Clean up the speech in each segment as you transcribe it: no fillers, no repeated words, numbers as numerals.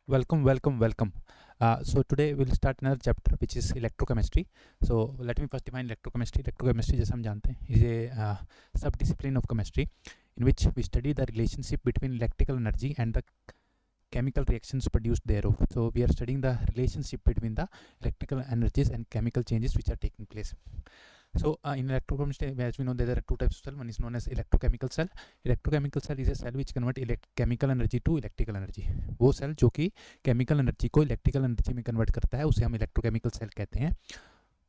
Welcome. So today we'll start another chapter which is electrochemistry. So let me first define electrochemistry. Electrochemistry जैसे हम जानते हैं is a sub-discipline of chemistry in which we study the relationship between electrical energy and the chemical reactions produced thereof. So we are studying the relationship between the electrical energies and chemical changes which are taking place. So in electrochemistry, as we know, there are two types of cell. One is known as electrochemical cell. Electrochemical cell is a cell which convert chemical energy to electrical energy. वो cell जो कि chemical energy को electrical energy में convert करता है उसे हम electrochemical cell कहते हैं.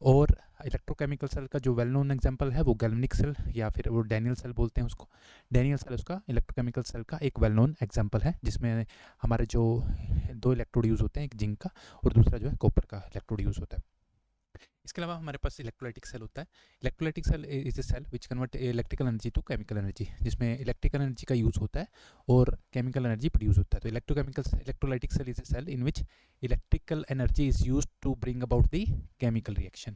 और इलेक्ट्रोकेमिकल सेल का जो वेल नोन एग्जांपल है वो गैल्वेनिक सेल या फिर वो डैनियल सेल बोलते हैं उसको. डैनियल सेल उसका इलेक्ट्रोकेमिकल सेल का एक वेल नोन एग्जांपल है जिसमें हमारे जो दो इलेक्ट्रोड यूज़ होते हैं, एक जिंक का और दूसरा जो है कॉपर का इलेक्ट्रोड यूज़ होता है. इसके अलावा हमारे पास इलेक्ट्रोलाइटिक सेल होता है. Electrolytic cell is a cell which convert electrical energy to chemical energy, जिसमें इलेक्ट्रिकल एनर्जी का यूज़ होता है और केमिकल एनर्जी प्रोड्यूस होता है. तो electrolytic cell is a cell in which electrical energy is use to bring about the chemical reaction.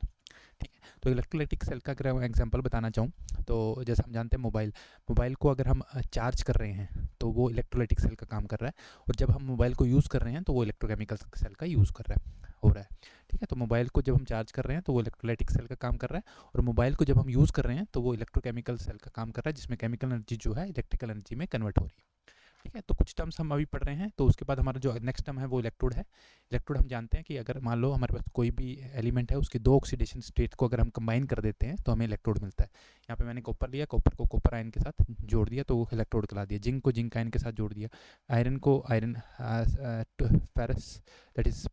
ठीक है, तो इलेक्ट्रोलाइटिक सेल का अगर एग्जांपल बताना चाहूँ तो जैसे हम जानते हैं मोबाइल को अगर हम चार्ज कर रहे हैं तो वो इलेक्ट्रोलाइटिक सेल का काम कर रहा है, और जब हम मोबाइल को यूज़ कर रहे हैं तो वो इलेक्ट्रोकेमिकल सेल का यूज़ कर रहा है हो रहा है. ठीक है, तो मोबाइल को जब हम चार्ज कर रहे हैं तो वो इलेक्ट्रोलाइटिक सेल का काम कर रहा है, और मोबाइल को जब हम यूज़ कर रहे हैं तो वो इलेक्ट्रोकेमिकल सेल का काम कर रहा है जिसमें केमिकल एनर्जी जो है इलेक्ट्रिकल एनर्जी में कन्वर्ट हो रही है. ठीक है, तो कुछ टर्म्स हम अभी पढ़ रहे हैं. तो उसके बाद हमारा जो नेक्स्ट टर्म है वो इलेक्ट्रोड है. इलेक्ट्रोड हम जानते हैं कि अगर मान लो हमारे पास कोई भी एलिमेंट है उसके दो ऑक्सीडेशन स्टेट को अगर हम कंबाइन कर देते हैं तो हमें इलेक्ट्रोड मिलता है. यहाँ पे मैंने कॉपर लिया, कॉपर को कॉपर आयन के साथ जोड़ दिया तो वो इलेक्ट्रोड कहला दिया. जिंक को जिंक आयन के साथ जोड़ दिया. आयरन को iron ferrous that is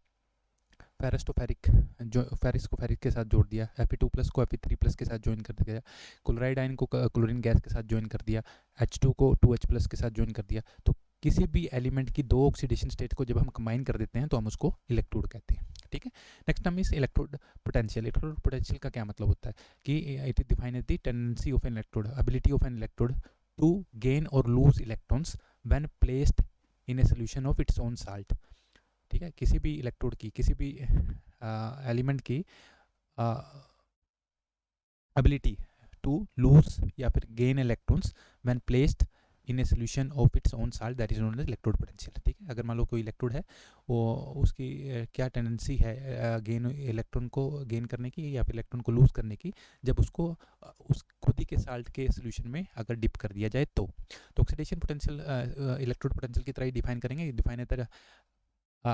ferrous to ferric, जो फेरिस को फेरिक के साथ जोड़ दिया. Fe2+ को Fe3+ के साथ ज्वाइन कर दिया. क्लोराइड आयन को क्लोरीन गैस के साथ ज्वाइन कर दिया. H2 को 2H+ के साथ ज्वाइन कर दिया. तो किसी भी एलिमेंट की दो ऑक्सीडेशन स्टेट को जब हम कंबाइन कर देते हैं तो हम उसको इलेक्ट्रोड कहते हैं. ठीक है, next term is electrode potential. Electrode potential का क्या मतलब होता है कि it is defined as the tendency of an electrode, ability of an electrode to gain और lose electrons when placed in a solution of its own salt. ठीक है, किसी भी इलेक्ट्रोड की, किसी भी एलिमेंट की एबिलिटी टू लूज या फिर gain electrons when placed in a solution of its own salt, that is known as electrode potential. ठीक है, अगर मान लो कोई इलेक्ट्रोड है वो उसकी क्या टेंडेंसी है गेन इलेक्ट्रॉन को गेन करने की या फिर इलेक्ट्रॉन को लूज करने की, जब उसको उस खुद ही के साल्ट के सोल्यूशन में अगर डिप कर दिया जाए तो. ऑक्सीडेशन पोटेंशियल इलेक्ट्रोड पोटेंशियल की तरह ही डिफाइन करेंगे. डिफाइन है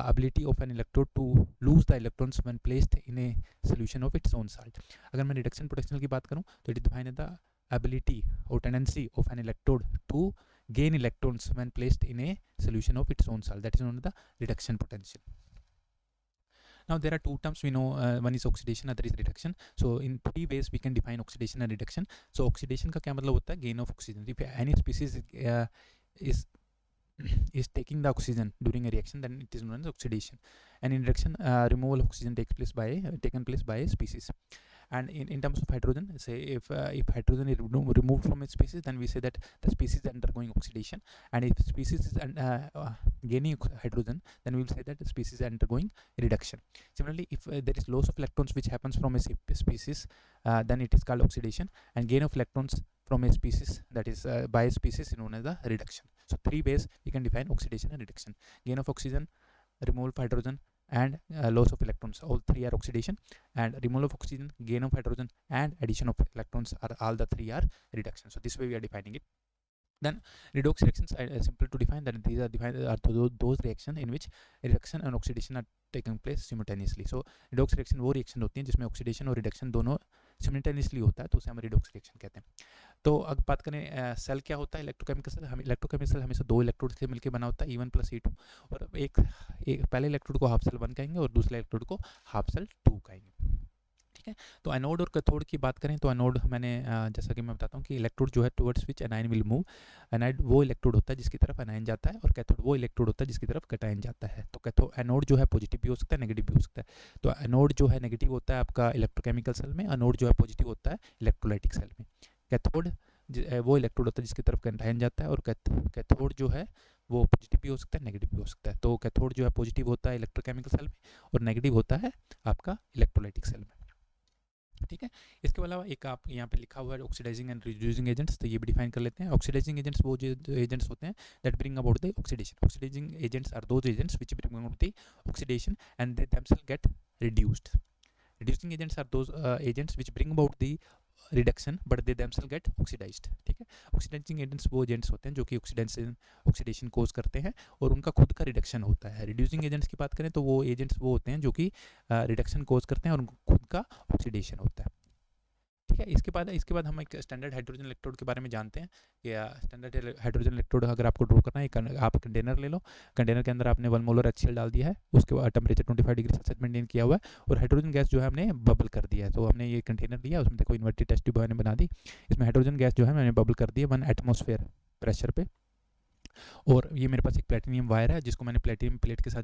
ability of an electrode to lose the electrons when placed in a solution of its own salt. अगर मैं रिडक्शन पोटेंशियल की बात करूँ तो it define the ability or tendency of an electrode to gain electrons when placed in a solution of its own salt, that is known as the reduction potential. Now there are two terms we know, one is oxidation, other is reduction. So in three ways we can define oxidation and reduction. So oxidation का क्या मतलब होता है? gain of oxygen. If any species is taking the oxygen during a reaction, then it is known as oxidation. And in reduction, removal of oxygen taken place by a species. And in terms of hydrogen, say if hydrogen is removed from a species, then we say that the species is undergoing oxidation. And if the species is gaining hydrogen, then we will say that the species is undergoing reduction. Similarly, if there is loss of electrons which happens from a species, then it is called oxidation. And gain of electrons from a species, that is by a species, is known as the reduction. So three ways we can define oxidation and reduction: gain of oxygen, removal of hydrogen, and loss of electrons. All three are oxidation. And removal of oxygen, gain of hydrogen, and addition of electrons are all the three are reduction. So this way we are defining it. Then redox reactions are simple to define. That these are defined are those reactions in which reduction and oxidation are taking place simultaneously. So redox reaction वो reaction होती है जिसमें oxidation और reduction दोनों simultaneously होता है, तो उसे हम redox reaction कहते हैं. तो अब बात करें सेल क्या होता है. इलेक्ट्रोकेमिकल सेल इलेक्ट्रोकेमिकल सेल हमेशा दो इलेक्ट्रोड से मिलकर बना होता है, E1 + E2. और एक पहले इलेक्ट्रोड को हाफ सेल 1 कहेंगे और दूसरे इलेक्ट्रोड को हाफ सेल 2 कहेंगे. ठीक है, तो एनोड और कैथोड की बात करें तो एनोड मैंने जैसा कि मैं बताता हूँ कि इलेक्ट्रोड जो है towards which anion will move. Anode वो इलेक्ट्रोड होता है जिसकी तरफ एनायन जाता है, और कैथोड वो इलेक्ट्रोड होता है जिसकी तरफ कैटायन जाता है. तो एनोड जो है पॉजिटिव भी हो सकता है, नेगेटिव भी हो सकता है. तो एनोड जो है नेगेटिव होता है आपका इलेक्ट्रोकेमिकल सेल में, एनोड जो है पॉजिटिव होता है इलेक्ट्रोलाइटिक सेल में. कैथोड वो इलेक्ट्रोड होता है जिसकी तरफ कैटायन जाता है, और कैथोड जो है वो पॉजिटिव भी हो सकता है, नेगेटिव भी हो सकता है. तो कैथोड जो है पॉजिटिव होता है इलेक्ट्रोकेमिकल सेल में और नेगेटिव होता है आपका इलेक्ट्रोलाइटिक सेल में. ठीक है। इसके अलावा एक आप यहाँ पे लिखा हुआ है ऑक्सीडाइजिंग एंड रिड्यूसिंग एजेंट्स, तो ये भी डिफाइन कर लेते हैं। ऑक्सीडाइजिंग एजेंट्स वो जो एजेंट्स होते हैं that bring about the oxidation. Oxidising agents are those agents which bring about the oxidation and they themselves get reduced. Reducing agents are those agents which bring about the reduction but they themselves get oxidised. ठीक है, oxidising agents वो agents होते हैं जो कि oxidation कोज करते हैं और उनका खुद का रिडक्शन होता है। रिड्यूसिंग एजेंट्स की बात करें तो वो एजेंट्स वो होते हैं जो कि रिडक्शन कोज करते हैं और उनको खुद का ऑक्सीडेशन होता है। ठीक है, इसके बाद हम एक स्टैंडर्ड हाइड्रोजन इलेक्ट्रोड के बारे में जानते हैं कि स्टैंडर्ड हाइड्रोजन इलेक्ट्रोड अगर आपको ड्रॉ करना है, आप कंटेनर ले लो, कंटेनर के अंदर आपने 1 मोलर HCl डाल दिया है, उसके बाद टेम्परेचर 25 डिग्री सेल्सियस मेंटेन किया हुआ है और हाइड्रोजन गैस जो है हमने बबल कर दिया है। तो हमने ये कंटेनर लिया, उसमें देखो इन्वर्टेड टेस्ट ट्यूब मैंने बना दी, इसमें हाइड्रोजन गैस जो है मैंने बबल कर दिया 1 एटमॉस्फेयर प्रेशर पे, और ये मेरे पास एक प्लेटिनियम वायर है जिसको मैंने प्लेटिनियम प्लेट के साथ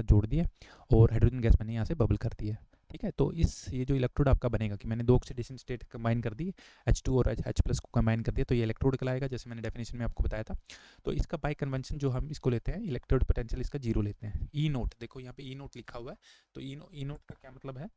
जोड़ दिया और हाइड्रोजन गैस मैंने यहाँ से बबल कर दिया है। ठीक है, तो ये जो इलेक्ट्रोड आपका बनेगा कि मैंने 2 ऑक्सीडेशन स्टेट कंबाइन कर दी, H2 और H+ को कंबाइन कर दिया, तो ये इलेक्ट्रोड कहलाएगा जैसे मैंने डेफिनेशन में आपको बताया था। तो इसका बाय कन्वेंशन जो हम इसको लेते हैं, इलेक्ट्रोड पोटेंशियल इसका 0 लेते हैं। ई नोट, देखो यहाँ पे ई नोट लिखा हुआ है, तो ई नोट का क्या मतलब है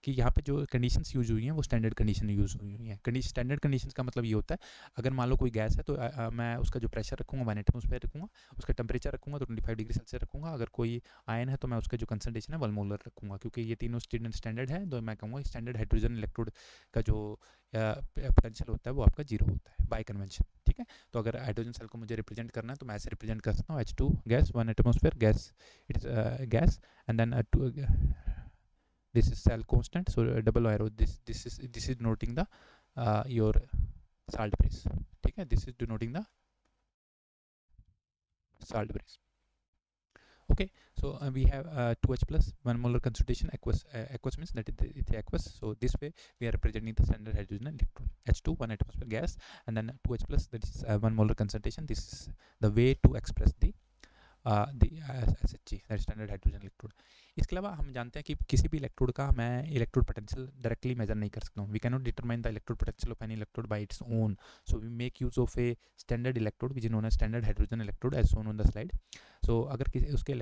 कि यहाँ पे जो कंडीशंस यूज हुई हैं वो स्टैंडर्ड कंडीशन यूज हुई हैं। स्टैंडर्ड कंडीशंस का मतलब ये होता है अगर मान लो कोई गैस है तो मैं उसका जो प्रेशर रखूँगा 1 एटमॉस्फेयर रखूँगा, उसका टेम्परेचर रखूँगा तो 25 डिग्री सेल्सियस रखूँगा। अगर कोई आयन है तो मैं उसका जो कंसंट्रेशन है 1 मोलर रखूँगा, क्योंकि ये तीनों स्टैंडर्ड है, तो मैं कहूँगा स्टैंडर्ड हाइड्रोजन इलेक्ट्रोड का जो पोटेंशियल होता है वो आपका 0 होता है बाय कन्वेंशन। ठीक है, तो अगर हाइड्रोजन सेल को मुझे रिप्रेजेंट करना है तो मैं ऐसे रिप्रेजेंट कर सकता हूँ, H2 gas 1 atmosphere gas, it is gas and then this is cell constant, so double arrow, this is denoting the your salt base. ठीक है, this is denoting the salt base. Okay, so we have 2H plus 1 molar concentration, aqueous means that it's aqueous, so this way we are representing the standard hydrogen electron, H2 1 atmosphere gas and then 2H plus, that is 1 molar concentration. This is the way to express the SHG, that standard hydrogen electrode. इसके अलावा हम जानते हैं कि किसी भी electrode का मैं इलेक्ट्रोड पोटेंशियल डायरेक्टली मेजर नहीं कर सकता हूँ। We can not determine the electrode potential of any electrode by its own, so we make use of a standard electrode which is known as standard hydrogen electrode as shown on the slide. So अगर किसी भी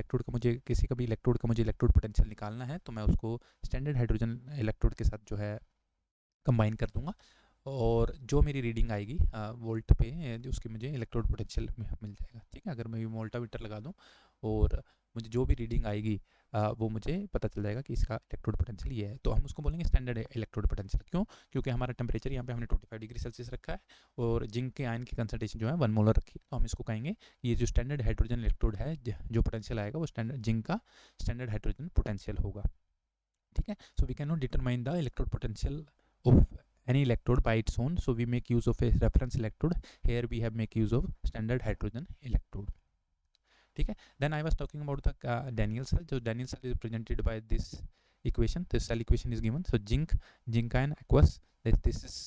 electrode का मुझे electrode potential निकालना है तो मैं उसको स्टैंडर्ड हाइड्रोजन इलेक्ट्रोड के साथ जो है कंबाइन कर दूंगा और जो मेरी रीडिंग आएगी वोल्ट पे उसकी मुझे इलेक्ट्रोड पोटेंशियल मिल जाएगा। ठीक है, अगर मैं वोल्टामीटर लगा दूं और मुझे जो भी रीडिंग आएगी वो मुझे पता चल जाएगा कि इसका इलेक्ट्रोड पोटेंशियल ये है, तो हम उसको बोलेंगे स्टैंडर्ड इलेक्ट्रोड पोटेंशियल। क्यों? क्योंकि हमारा टेम्परेचर यहाँ पे हमने 25 डिग्री सेल्सियस रखा है और जिंक के आयन की कंसंट्रेशन जो है 1 मोलर रखी है, तो हम इसको कहेंगे ये जो स्टैंडर्ड हाइड्रोजन इलेक्ट्रोड है जो पोटेंशियल आएगा वो स्टैंडर्ड जिंक का स्टैंडर्ड हाइड्रोजन पोटेंशियल होगा। ठीक है, so we can not determine the electrode potential of any electrode by its own, so we make use of a reference electrode. Here we have make use of standard hydrogen electrode. ठीक है, then I was talking about the Daniell cell. So Daniell cell is represented by this equation. This cell equation is given. So zinc ion aqueous, this is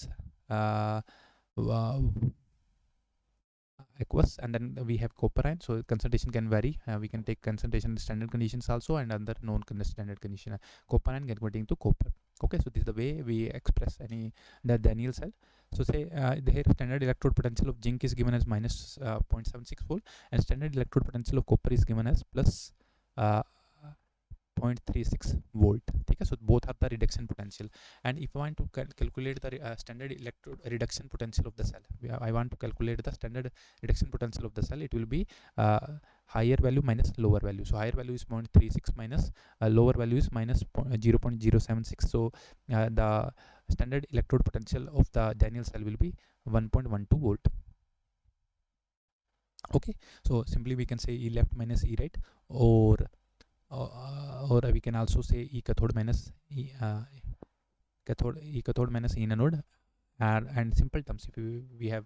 aqueous, and then we have copper ion, so concentration can vary. We can take concentration standard conditions also and under non standard condition. Copper ion converting to copper. Okay, so this is the way we express the Daniell cell. So say here standard electrode potential of zinc is given as minus 0.76 volt and standard electrode potential of copper is given as plus 0.36 volt. ठीक है, so both have the reduction potential, and if I want to calculate the standard electrode reduction potential of the cell, I want to calculate the standard reduction potential of the cell, it will be higher value minus lower value. So higher value is 0.36 minus lower value is minus 0.076. So the standard electrode potential of the Daniell cell will be 1.12 volt. Okay, so simply we can say E left minus E right, or we can also say E cathode minus E cathode minus E anode. And simple terms, if we have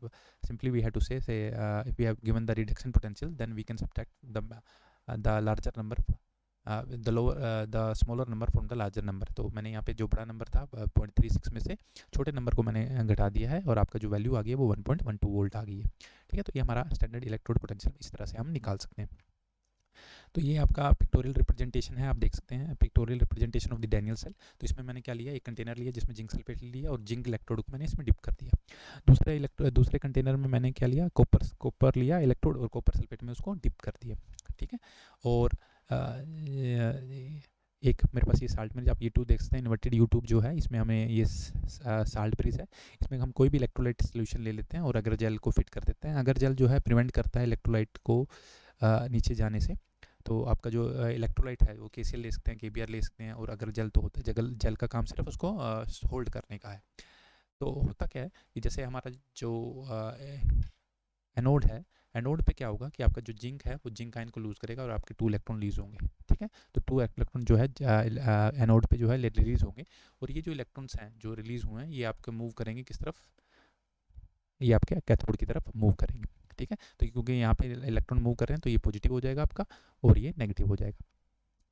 to say if we have given the reduction potential, then we can subtract the larger number, the smaller number from the larger number. तो मैंने यहाँ पे जो बड़ा number था 0.36 में से छोटे नंबर को मैंने घटा दिया है और आपका जो वैल्यू आ गई है वो 1.12 वोल्ट आ गई है। ठीक है, तो ये हमारा स्टैंडर्ड इलेक्ट्रोड पोटेंशियल इस तरह से हम निकाल सकते हैं। तो ये आपका पिक्टोरियल रिप्रेजेंटेशन है, आप देख सकते हैं pictorial representation of the Daniell cell. तो इसमें मैंने क्या लिया, एक कंटेनर लिया जिसमें जिंक सल्फेट लिया और जिंक इलेक्ट्रोड को मैंने इसमें डिप कर दिया। दूसरे कंटेनर में मैंने क्या लिया, कॉपर लिया इलेक्ट्रोड और कॉपर सल्फेट में उसको डिप कर दिया। ठीक है, और एक मेरे पास ये साल्ट ब्रिज, आप ये टू देख सकते हैं, इन्वर्टेड यू ट्यूब जो है, इसमें हमें ये साल्ट ब्रिज है, इसमें हम कोई भी इलेक्ट्रोलाइट सोल्यूशन ले लेते हैं और अगर जेल को फिट कर देते हैं। अगर जेल जो है प्रिवेंट करता है इलेक्ट्रोलाइट को नीचे जाने से, तो आपका जो इलेक्ट्रोलाइट है वो KCl ले सकते हैं, KBr ले सकते हैं, और अगर जेल तो होता है, जगल जेल का काम सिर्फ उसको होल्ड करने का है। तो होता क्या है कि जैसे हमारा जो एनोड है, एनोड पे क्या होगा कि आपका जो जिंक है वो जिंक आयन को लूज करेगा और आपके 2 इलेक्ट्रॉन रिलीज होंगे, ठीक है। तो 2 इलेक्ट्रॉन जो है एनोड पे जो है रिलीज होंगे, और ये जो इलेक्ट्रॉन्स हैं जो रिलीज हुए हैं ये आपके मूव करेंगे किस तरफ, ये आपके कैथोड की तरफ मूव करेंगे, ठीक है। तो क्योंकि यहाँ पे इलेक्ट्रॉन मूव कर रहे हैं तो ये पॉजिटिव हो जाएगा आपका और ये नेगेटिव हो जाएगा,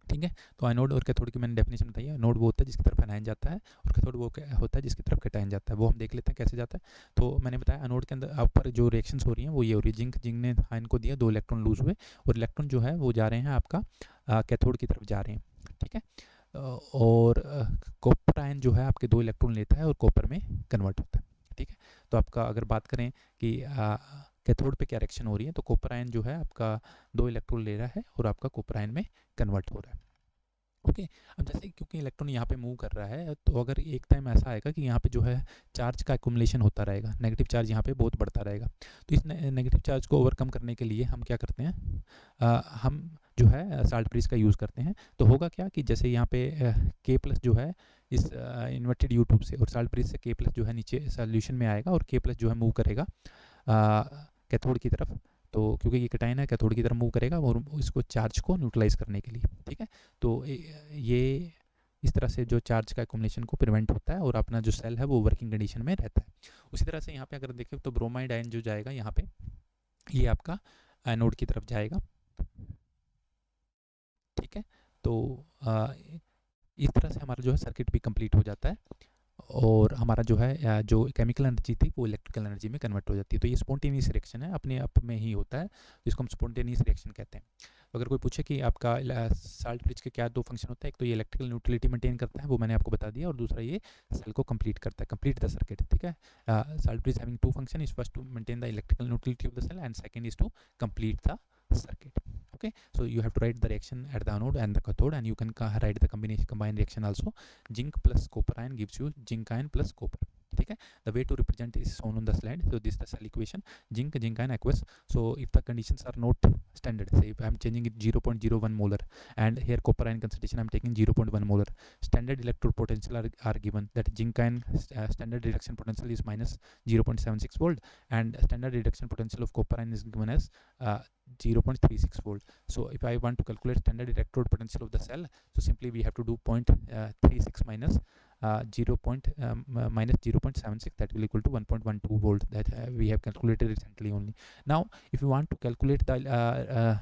ठीक है। तो एनोड और कैथोड की मैंने डेफिनेशन बताई है। एनोड वो होता है जिसकी तरफ एनायन जाता है, और कैथोड वो होता है जिसकी तरफ कैटायन जाता है। वो हम देख लेते हैं कैसे जाता है। तो मैंने बताया एनोड के अंदर ऊपर जो रिएक्शंस हो रही हैं वो ये हो रही है, जिंक ने आयन को दिया, 2 इलेक्ट्रॉन लूज हुए, और इलेक्ट्रॉन जो है वो जा रहे हैं आपका कैथोड की तरफ जा रहे हैं, ठीक है। और कॉपर आयन जो है आपके 2 इलेक्ट्रॉन लेता है और कॉपर में कन्वर्ट होता है, ठीक है। तो आपका अगर बात करें कि कैथोड पे क्या रिएक्शन हो रही है, तो कॉपर आयन जो है आपका 2 इलेक्ट्रॉन ले रहा है और आपका कॉपर आयन में कन्वर्ट हो रहा है, ओके। अब जैसे क्योंकि इलेक्ट्रॉन यहाँ पे मूव कर रहा है, तो अगर एक टाइम ऐसा आएगा कि यहाँ पे जो है चार्ज का एक्युमुलेशन होता रहेगा, नेगेटिव चार्ज यहाँ पे बहुत बढ़ता रहेगा। तो इस नेगेटिव चार्ज को ओवरकम करने के लिए हम क्या करते हैं, हम जो है साल्ट ब्रिज का यूज़ करते हैं। तो होगा क्या कि जैसे यहाँ पे K+ जो है इस इन्वर्टेड यू ट्यूब से, और साल्ट ब्रिज से K+ जो है नीचे सोल्यूशन में आएगा, और K+ जो है मूव करेगा कैथोड की तरफ। तो क्योंकि ये कैटायन है, कैथोड की तरफ मूव करेगा और इसको चार्ज को न्यूट्रलाइज करने के लिए, ठीक है। तो ये इस तरह से जो चार्ज का एक्युमुलेशन को प्रिवेंट होता है और अपना जो सेल है वो वर्किंग कंडीशन में रहता है। उसी तरह से यहाँ पे अगर देखें तो ब्रोमाइड आयन जो जाएगा यहाँ पे, ये आपका एनोड की तरफ जाएगा, ठीक है। तो इस तरह से हमारा जो है सर्किट भी कंप्लीट हो जाता है, और हमारा जो है जो केमिकल एनर्जी थी वो इलेक्ट्रिकल एनर्जी में कन्वर्ट हो जाती है। तो ये स्पॉन्टेनियस रिएक्शन है, अपने आप में ही होता है, जिसको हम स्पॉन्टेनियस रिएक्शन कहते हैं। तो अगर कोई पूछे कि आपका साल्ट ब्रिज के क्या 2 फंक्शन होता है, एक तो ये इलेक्ट्रिकल न्यूट्रलिटी मेंटेन करता है, वो मैंने आपको बता दिया, और दूसरा ये सेल को कंप्लीट करता है, कंप्लीट द सर्किट, ठीक है। Salt bridge having 2 function, is first to maintain the electrical neutrality of the cell, and second is to complete the circuit. Okay, so you have to write the reaction at the anode and the cathode, and you can write the combined reaction also. Zinc plus copper ion gives you zinc ion plus copper, ठीक है। The way to represent is shown on the slide. So this is the cell equation, zinc ion aqueous. So if the conditions are not standard, say if I am changing it 0.01 molar, and here copper ion concentration I am taking 0.1 molar, standard electrode potential are given, that zinc ion standard reduction potential is minus 0.76 volt, and standard reduction potential of copper ion is given as 0.36 volt. So if I want to calculate standard electrode potential of the cell, so simply we have to do 0.36 minus 0.76, that will equal to 1.12 volt, that we have calculated recently only. Now if you want to calculate the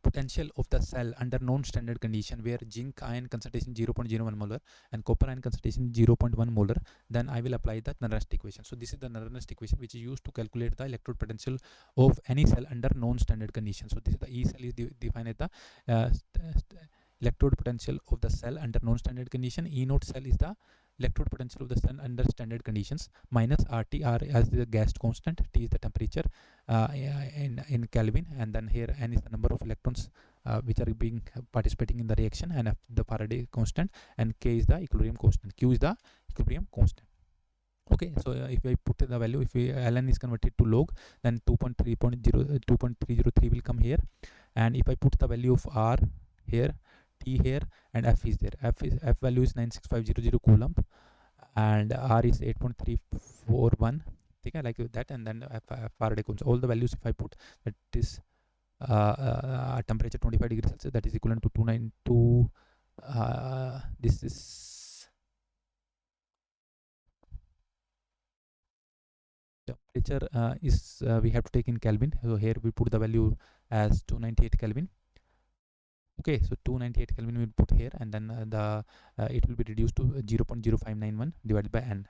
potential of the cell under non-standard condition, where zinc ion concentration 0.01 molar and copper ion concentration 0.1 molar, then I will apply the Nernst equation. So this is the Nernst equation which is used to calculate the electrode potential of any cell under non-standard condition. So this is the E cell is defined as the electrode potential of the cell under non-standard condition. E naught cell is the electrode potential of the cell under standard conditions, minus RT, R as the gas constant, T is the temperature in Kelvin, and then here N is the number of electrons which are being participating in the reaction, and F the Faraday constant, and K is the equilibrium constant, Q is the equilibrium constant. Okay, so if I put the value, if ln is converted to log, then 2.303 will come here, and if I put the value of R here, T here, and F is there, F value is 96500 coulomb, and R is 8.341, okay, like that, and then Faraday constant, all the values if I put, that is temperature 25 degrees Celsius, that is equivalent to 292, this is temperature is we have to take in Kelvin, so here we put the value as 298 Kelvin. Okay, so 298 Kelvin we will put here, and then it will be reduced to 0.0591 divided by N,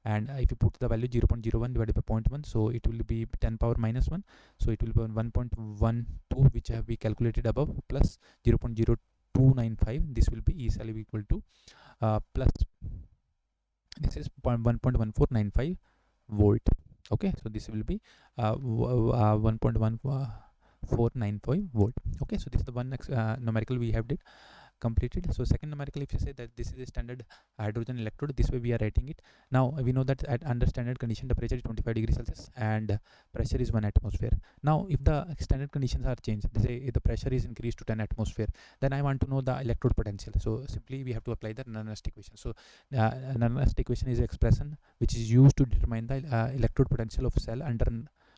and if you put the value 0.01 divided by 0.1, so it will be 10 power minus 1, so it will be 1.12, which have we calculated above, plus 0.0295, this will be E cell equal to plus, this is 1.1495 volt. Okay, so this will be 1.1495 volt. Okay, so this is the one numerical we have did. completed. So second numerical, if you say that this is a standard hydrogen electrode, this way we are writing it. Now we know that at under standard condition temperature is 25 degrees Celsius and pressure is 1 atmosphere. Now if the standard conditions are changed, say if the pressure is increased to 10 atmosphere, then I want to know the electrode potential. So simply we have to apply the Nernst equation. So Nernst equation is expression which is used to determine the electrode potential of cell under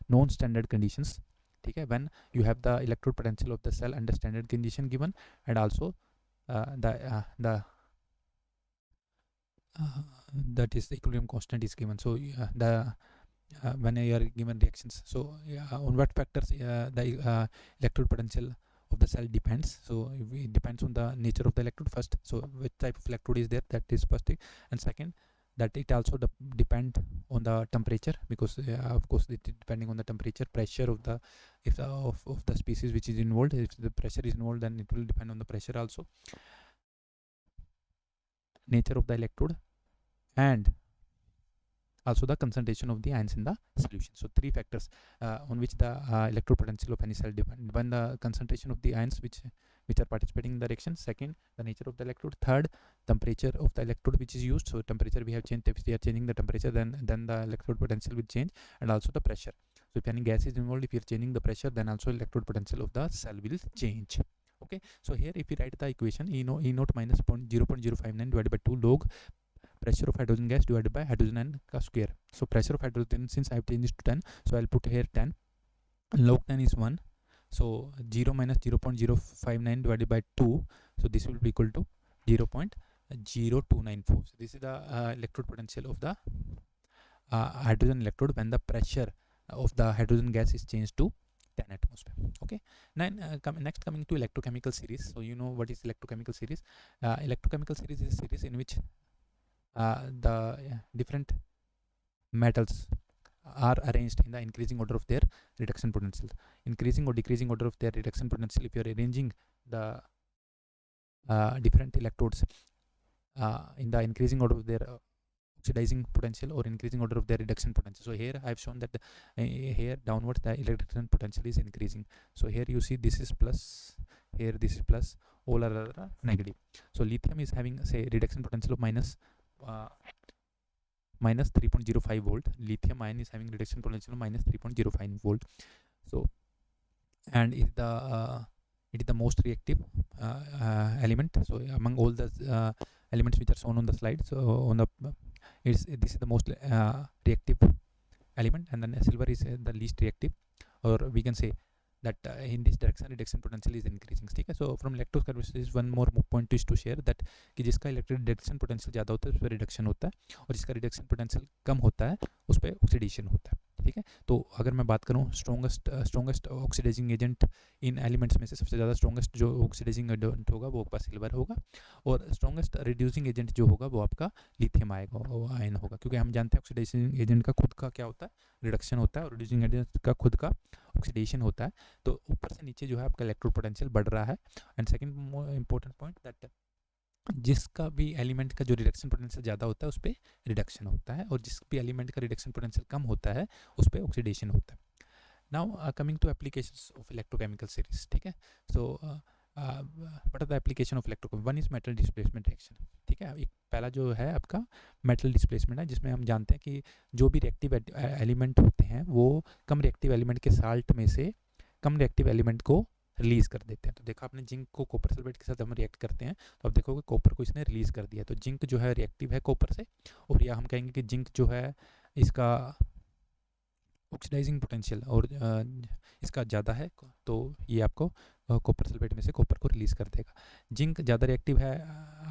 non-standard conditions. Okay, when you have the electrode potential of the cell under standard condition given, and also that is the equilibrium constant is given. So when you are given reactions, so on what factors the electrode potential of the cell depends. So it depends on the nature of the electrode first, so which type of electrode is there, that is first thing. And second, that it also depend on the temperature, because of course it is depending on the temperature, pressure of the of the species which is involved. If the pressure is involved, then it will depend on the pressure also, nature of the electrode, and also the concentration of the ions in the solution. So three factors on which the electrode potential of any cell depend. One, the concentration of the ions which are participating in the reaction. Second, the nature of the electrode. Third, temperature of the electrode which is used. So temperature we have changed. If we are changing the temperature, then the electrode potential will change, and also the pressure. So if any gas is involved, if you are changing the pressure, then also electrode potential of the cell will change. Okay, so here if we write the equation, E naught minus 0.059 divided by 2 log pressure of hydrogen gas divided by hydrogen ion ka square. So pressure of hydrogen, since I have changed to 10, so I'll put here 10. Log 10 is 1. So 0 minus 0.059 divided by 2. So this will be equal to 0.0294. So this is the electrode potential of the hydrogen electrode when the pressure of the hydrogen gas is changed to 10 atmosphere. Okay. Now next, coming to electrochemical series. So you know what is electrochemical series. Electrochemical series is a series in which the different metals are arranged in the increasing order of their reduction potential. Increasing or decreasing order of their reduction potential, if you are arranging the different electrodes in the increasing order of their oxidizing potential or increasing order of their reduction potential. So here I have shown that here downwards the reduction potential is increasing. So here you see this is plus, here this is plus, all are negative. So lithium is having, say, reduction potential of minus 3.05 volt. Lithium ion is having reduction potential of minus 3.05 volt. So, and it is the most reactive element. So among all the elements which are shown on the slide, so on the this is the most reactive element, and then silver is the least reactive, or we can say that in this direction reduction potential is increasing. ठीक है. So from electrochemistry one more point is to share that कि जिसका electric reduction potential ज़्यादा होता है उस पर reduction होता है, और जिसका रिडक्शन पोटेंशियल कम होता है उस पर ऑक्सीडेशन होता है. ठीक है. तो अगर मैं बात करूँ strongest oxidising agent in elements में से सबसे ज़्यादा स्ट्रॉन्गेस्ट जो ऑक्सीडाइजिंग एजेंट होगा वो आपका सिल्वर होगा, और स्ट्रॉन्गेस्ट रिड्यूसिंग एजेंट जो होगा वो आपका लिथियम आयन होगा, क्योंकि हम जानते हैं ऑक्सीडाइजिंग एजेंट का खुद का क्या होता है, रिडक्शन होता है, और रिड्यूसिंग एजेंट का खुद का ऑक्सीडेशन होता है. तो ऊपर से नीचे जो है आपका इलेक्ट्रोड पोटेंशियल बढ़ रहा है. And second important point that जिसका भी एलिमेंट का जो रिडक्शन पोटेंशियल ज़्यादा होता है उस पर रिडक्शन होता है, और जिस भी एलिमेंट का रिडक्शन पोटेंशियल कम होता है उस पर ऑक्सीडेशन होता है. Now coming to applications of electrochemical series. ठीक है. So what are the application of electrochemical. One is metal displacement reaction. ठीक है. एक पहला जो है आपका मेटल डिस्प्लेसमेंट है, जिसमें हम जानते हैं कि जो भी रिएक्टिव एलिमेंट होते हैं वो कम रिएक्टिव एलिमेंट के साल्ट में से कम रिएक्टिव एलिमेंट को रिलीज कर देते हैं. तो देखो आपने जिंक को कॉपर सल्फेट के साथ हम रिएक्ट करते हैं, तो आप देखोगे कॉपर को इसने रिलीज कर दिया, तो जिंक जो है रिएक्टिव है कॉपर से, और या हम कहेंगे कि जिंक जो है इसका ऑक्सीडाइजिंग पोटेंशियल और इसका ज़्यादा है, तो ये आपको कॉपर सल्फेट में से कॉपर को रिलीज कर देगा. जिंक ज़्यादा रिएक्टिव है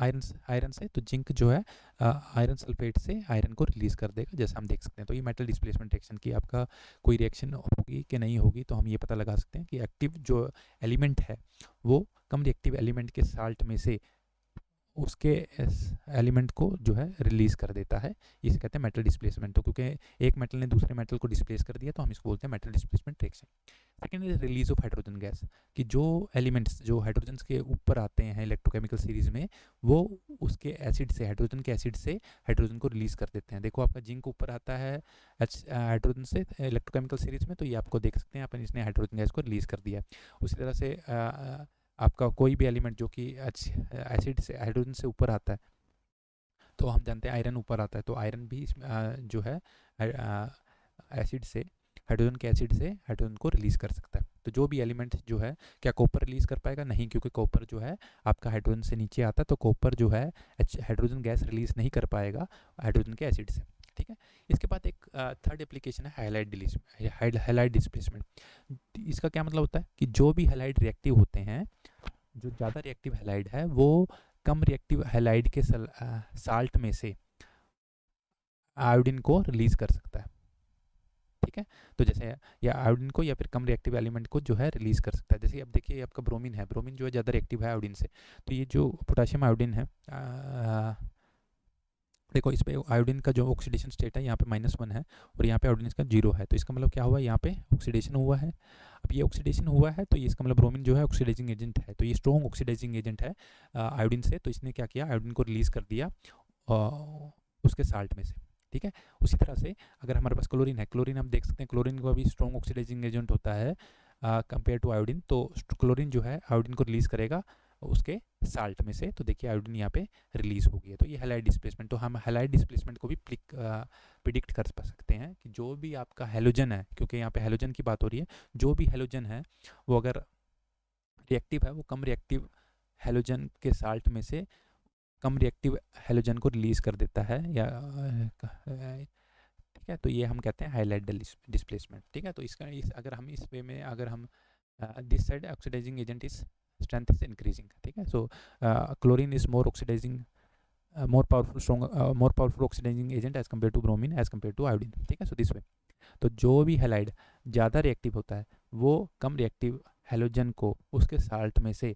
आयरन से, तो जिंक जो है आयरन सल्फेट से आयरन को रिलीज कर देगा, जैसे हम देख सकते हैं. तो ये मेटल डिस्प्लेसमेंट रिएक्शन की आपका कोई रिएक्शन होगी कि नहीं होगी, तो हम ये पता लगा सकते हैं कि एक्टिव जो एलिमेंट है वो कम रिएक्टिव एलिमेंट के साल्ट में से उसके एलिमेंट को जो है रिलीज कर देता है. इसे कहते हैं मेटल डिस्प्लेसमेंट. तो क्योंकि एक मेटल ने दूसरे मेटल को डिस्प्लेस कर दिया, तो हम इसको बोलते हैं metal displacement reaction. Second is release of hydrogen gas, कि जो एलिमेंट्स जो हाइड्रोजन के ऊपर आते हैं इलेक्ट्रोकेमिकल सीरीज में, वो उसके एसिड से, हाइड्रोजन के एसिड से हाइड्रोजन को रिलीज कर देते हैं. देखो आपका जिंक ऊपर आता है हाइड्रोजन से इलेक्ट्रोकेमिकल सीरीज में, तो ये आपको देख सकते हैं अपन इसने हाइड्रोजन गैस को रिलीज कर दिया. उसी तरह से आपका कोई भी एलिमेंट जो कि एसिड से हाइड्रोजन से ऊपर आता है, तो हम जानते हैं आयरन ऊपर आता है, तो आयरन भी जो है एसिड से हाइड्रोजन के एसिड से हाइड्रोजन को रिलीज़ कर सकता है। तो जो भी एलिमेंट जो है, क्या कॉपर रिलीज़ कर पाएगा? नहीं, क्योंकि कॉपर जो है आपका हाइड्रोजन से नीचे आता है, तो कॉपर जो है हाइड्रोजन गैस रिलीज़ नहीं कर पाएगा हाइड्रोजन के एसिड से। ठीक है, इसके बाद एक थर्ड एप्लीकेशन है हैलाइड डिस्प्लेसमेंट। इसका क्या मतलब होता है कि जो भी हैलाइड रिएक्टिव होते हैं, जो ज़्यादा रिएक्टिव हैलाइड है वो कम रिएक्टिव हैलाइड के साल्ट में से आयोडीन को रिलीज कर सकता है। ठीक है, तो जैसे या आयोडीन को या फिर कम रिएक्टिव एलिमेंट को जो है रिलीज कर सकता है। जैसे अब देखिए आपका ब्रोमीन है, ब्रोमीन जो है ज़्यादा रिएक्टिव है आयोडीन से, तो ये जो पोटाशियम आयोडीन है, देखो इस पे आयोडीन का जो ऑक्सीडेशन स्टेट है यहाँ पे -1 है और यहाँ पे आयोडीन इसका 0 है, तो इसका मतलब क्या हुआ, यहाँ पे ऑक्सीडेशन हुआ है। अब ये ऑक्सीडेशन हुआ है तो ये इसका मतलब ब्रोमीन जो है ऑक्सीडाइजिंग एजेंट है, तो ये स्ट्रॉन्ग ऑक्सीडाइजिंग एजेंट है आयोडीन से, तो इसने क्या किया, आयोडीन को रिलीज़ कर दिया उसके साल्ट में से। ठीक है, उसी तरह से अगर हमारे पास क्लोरीन है, क्लोरीन हम देख सकते हैं क्लोरीन का भी स्ट्रॉन्ग ऑक्सीडाइजिंग एजेंट होता है कंपेयर टू आयोडीन, तो क्लोरीन जो है आयोडीन को रिलीज़ करेगा उसके साल्ट में से, तो देखिए आयोडीन यहाँ पे रिलीज हो गई है। तो ये हैलाइड डिस्प्लेसमेंट, तो हम हैलाइड डिस्प्लेसमेंट को भी प्रिडिक्ट कर सकते हैं कि जो भी आपका हैलोजन है, क्योंकि यहाँ पे हैलोजन की बात हो रही है, जो भी हैलोजन है वो अगर रिएक्टिव है, वो कम रिएक्टिव हैलोजन के साल्ट में से कम रिएक्टिव हैलोजन को रिलीज कर देता है, या ठीक है, तो ये हम कहते हैं हाईलाइट डिस्प्लेसमेंट। ठीक है, तो इसका अगर हम इस वे में अगर हम this side oxidising agent is strength is increasing. ठीक है, so chlorine is more oxidizing, more powerful oxidizing agent as compared to bromine as compared to iodine. ठीक है, so this way, तो जो भी हैलाइड ज़्यादा रिएक्टिव होता है वो कम रिएक्टिव हैलोजन को उसके साल्ट में से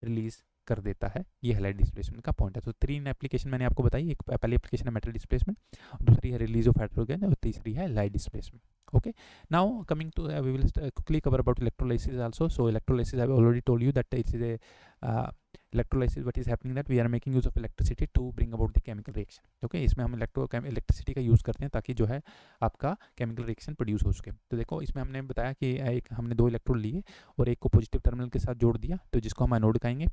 रिलीज कर देता है। ये हैलाइड डिस्प्लेसमेंट का पॉइंट है। तो 3 एप्लीकेशन मैंने आपको बताई, एक पहली एप्लीकेशन है मेटल डिस्प्लेसमेंट, दूसरी है रिलीज ऑफ हाइड्रोजन और तीसरी है light displacement. Okay, now coming to we will quickly cover about electrolysis also. So electrolysis, I have already told you that it is a electrolysis. What is happening that we are making use of electricity to bring about the chemical reaction. Okay, इसमें हम electricity का use करते हैं ताकि जो है आपका chemical reaction produce हो सके। तो देखो इसमें हमने बताया कि एक हमने 2 इलेक्ट्रोड लिए और एक को पॉजिटिव टर्मिनल के साथ जोड़ दिया, तो जिसको हम एनोड कहेंगे।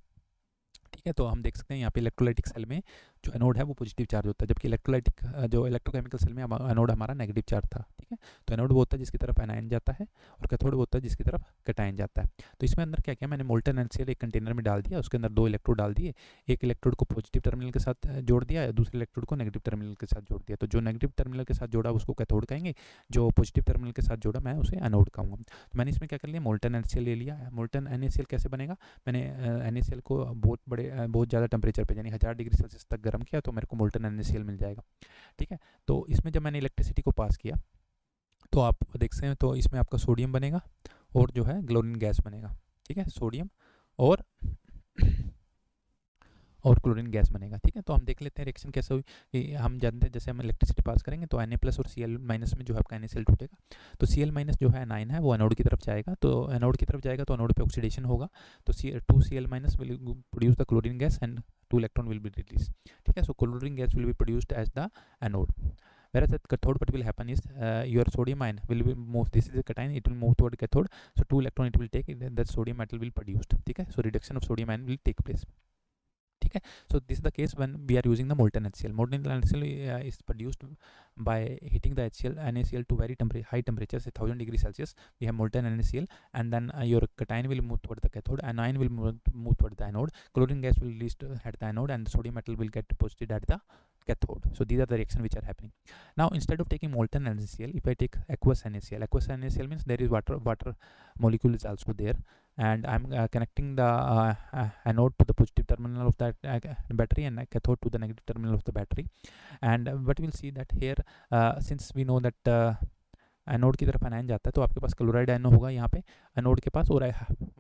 ठीक है, तो हम देख सकते हैं यहाँ पे इलेक्ट्रोलाइटिक सेल में जो एनोड है वो पॉजिटिव चार्ज होता है, जबकि इलेक्ट्रोलाइटिक जो इलेक्ट्रोकेमिकल सेल में एनोड हमारा नेगेटिव चार्ज था। ठीक है, तो एनोड वो होता है जिसकी तरफ एनायन जाता है और कैथोड वो होता है जिसकी तरफ कैटायन जाता है। तो इसमें अंदर क्या किया, मैंने मोल्टन NaCl एक कंटेनर में डाल दिया, उसके अंदर 2 इलेक्ट्रोड डाल दिए, एक इलेक्ट्रोड को पॉजिटिव टर्मिनल के साथ जोड़ दिया, दूसरे इलेक्ट्रोड को नेगेटिव टर्मिनल के साथ जोड़ दिया। तो जो नेगेटिव टर्मिनल के साथ जोड़ा उसको कैथोड कहेंगे, जो पॉजिटिव टर्मिनल के साथ जोड़ा मैं उसे एनोड कहूँगा। तो मैंने इसमें क्या कर लिया, मोल्टन NaCl ले लिया। मोल्टन NaCl कैसे बनेगा, मैंने NaCl को बहुत ज़्यादा टेम्परेचर पे यानी 1000 डिग्री सेल्सियस तक गर्म किया तो मेरे को मोल्टन NaCl मिल जाएगा। ठीक है, तो इसमें जब मैंने इलेक्ट्रिसिटी को पास किया तो आप देख सकते हैं, तो इसमें आपका सोडियम बनेगा और जो है क्लोरीन गैस बनेगा। ठीक है, सोडियम और क्लोरीन गैस बनेगा। ठीक है, तो हम देख लेते हैं रिएक्शन कैसे हुई। कि हम जानते हैं जैसे हम इलेक्ट्रिसिटी पास करेंगे तो Na+ और Cl- में जो है आपका NaCl टूटेगा, तो Cl- जो है एनायन है वो एनोड की तरफ जाएगा, तो एनोड की तरफ जाएगा तो एनोड पे ऑक्सीडेशन होगा, तो 2Cl- will produce the chlorine gas and 2 electron will be release. ठीक है, so chlorine gas will be produced as the anode, whereas at cathode what will happen is your sodium ion will be move, this is a cation, it will move toward cathode, so 2 electron it will take, that sodium metal will produced. ठीक है, so reduction of sodium ion will take place. ठीक है, so this is the case when we are using the molten HCl. Molten HCl is produced by heating the NaCl to very high temperatures, 1000 degrees Celsius. We have molten NaCl, and then your cation will move toward the cathode, anion will move toward the anode, chlorine gas will release at the anode, and the sodium metal will get deposited at the cathode. So these are the reactions which are happening. Now instead of taking molten NaCl, if I take aqueous NaCl means there is water molecule is also there, and I'm connecting the anode to the positive terminal of that battery and cathode to the negative terminal of the battery. And what we'll see that here since we know that anode की तरफ anion जाता है तो आपके पास chloride ion होगा यहाँ पे anode के पास, और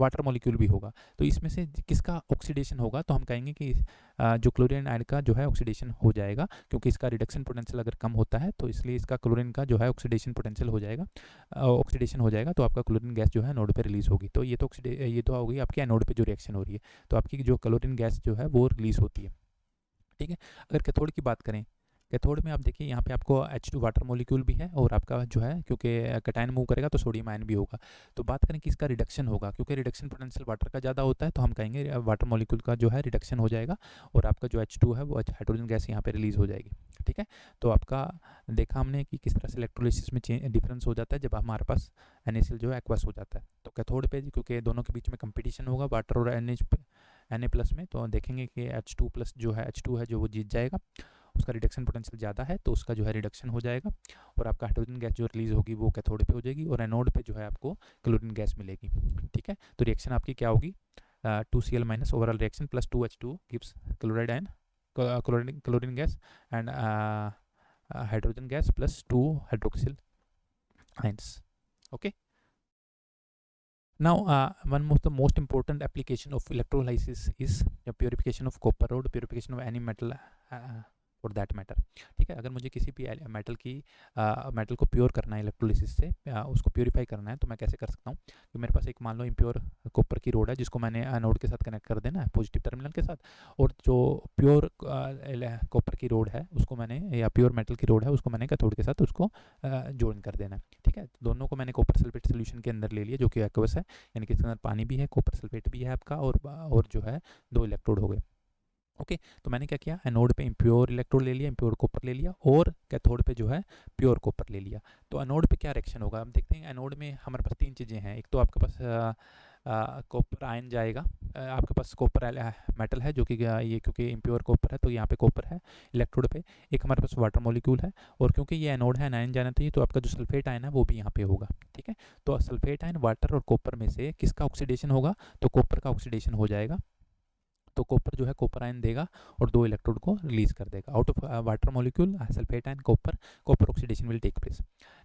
वाटर मॉलिक्यूल भी होगा, तो इसमें से किसका ऑक्सीडेशन होगा, तो हम कहेंगे कि जो क्लोरीन आयन का जो है ऑक्सीडेशन हो जाएगा, क्योंकि इसका रिडक्शन पोटेंशियल अगर कम होता है तो इसलिए इसका क्लोरीन का जो है ऑक्सीडेशन पोटेंशियल हो जाएगा, ऑक्सीडेशन हो जाएगा, तो आपका क्लोरीन गैस जो है एनोड पे रिलीज होगी। तो ये तो होगी आपकी एनोड पे जो रिएक्शन हो रही है, तो आपकी जो क्लोरीन गैस जो है वो रिलीज होती है। ठीक है, अगर कैथोड की बात करें कैथोड में आप देखिए यहाँ पे आपको H2 वाटर मॉलिक्यूल भी है और आपका जो है क्योंकि कैटायन मूव करेगा तो सोडियम आयन भी होगा। तो बात करें कि इसका रिडक्शन होगा, क्योंकि रिडक्शन पोटेंशियल वाटर का ज़्यादा होता है, तो हम कहेंगे वाटर मॉलिक्यूल का जो है रिडक्शन हो जाएगा और आपका जो H2 है वो हाइड्रोजन गैस यहाँ पे रिलीज हो जाएगी। ठीक है, तो आपका देखा हमने कि किस तरह से इलेक्ट्रोलिसिस में डिफरेंस हो जाता है जब हमारे पास NaCl जो है एक्वस हो जाता है। तो कैथोड पे क्योंकि दोनों के बीच में कंपटीशन होगा वाटर और Na प्लस में, तो देखेंगे कि H2 प्लस जो है H2 है जो वो जीत जाएगा, उसका रिडक्शन पोटेंशियल ज़्यादा है तो उसका जो है रिडक्शन हो जाएगा और आपका हाइड्रोजन गैस जो रिलीज होगी वो कैथोड पे हो जाएगी और एनोड पे जो है आपको क्लोरीन गैस मिलेगी। ठीक है, तो रिएक्शन आपकी क्या होगी, 2Cl minus overall reaction plus 2H2 gives chloride ion chlorine gas and hydrogen gas plus 2 hydroxyl ions. Okay, now one of the most important application of electrolysis is the purification of copper or purification of any metal for that matter. ठीक है, अगर मुझे किसी भी metal को pure करना है electrolysis से, उसको प्योरीफाई करना है, तो मैं कैसे कर सकता हूँ कि मेरे पास एक मान लो इम्प्योर कॉपर की रोड है जिसको मैंने एनोड के साथ कनेक्ट कर देना है पॉजिटिव टर्मिनल के साथ, और जो प्योर कॉपर की रोड है उसको मैंने, या प्योर मेटल की रोड है उसको मैंने कैथोड के साथ उसको ज्वाइन कर देना है। ठीक है, दोनों को मैंने कॉपर सल्फेट सोल्यूशन के अंदर ले लिया जो कि एक्वस है, यानी कि इसके अंदर पानी भी है, कॉपर सल्फेट भी है आपका, और जो है 2 इलेक्ट्रोड हो गए। ओके, तो मैंने क्या किया, एनोड पे इम्प्योर इलेक्ट्रोड ले लिया, इम्प्योर कॉपर ले लिया, और कैथोड पे जो है प्योर कॉपर ले लिया। तो एनोड पे क्या रिएक्शन होगा, हम देखते हैं। एनोड में हमारे पास 3 चीज़ें हैं। एक तो आपके पास कॉपर आयन जाएगा, आपके पास कॉपर मेटल है जो कि ये क्योंकि इम्प्योर कॉपर है तो यहाँ पे कॉपर है इलेक्ट्रोड पे। एक हमारे पास वाटर मॉलिक्यूल है, और क्योंकि ये एनोड है, आयन जाना चाहिए, तो आपका जो सल्फेट आयन है वो भी यहाँ पे होगा। ठीक है, तो सल्फेट आयन वाटर और कॉपर में से किसका ऑक्सीडेशन होगा, तो कॉपर का ऑक्सीडेशन हो जाएगा। तो कॉपर जो है कॉपर आयन देगा और 2 इलेक्ट्रोड को रिलीज कर देगा out of water molecule sulphate ion copper oxidation will take place.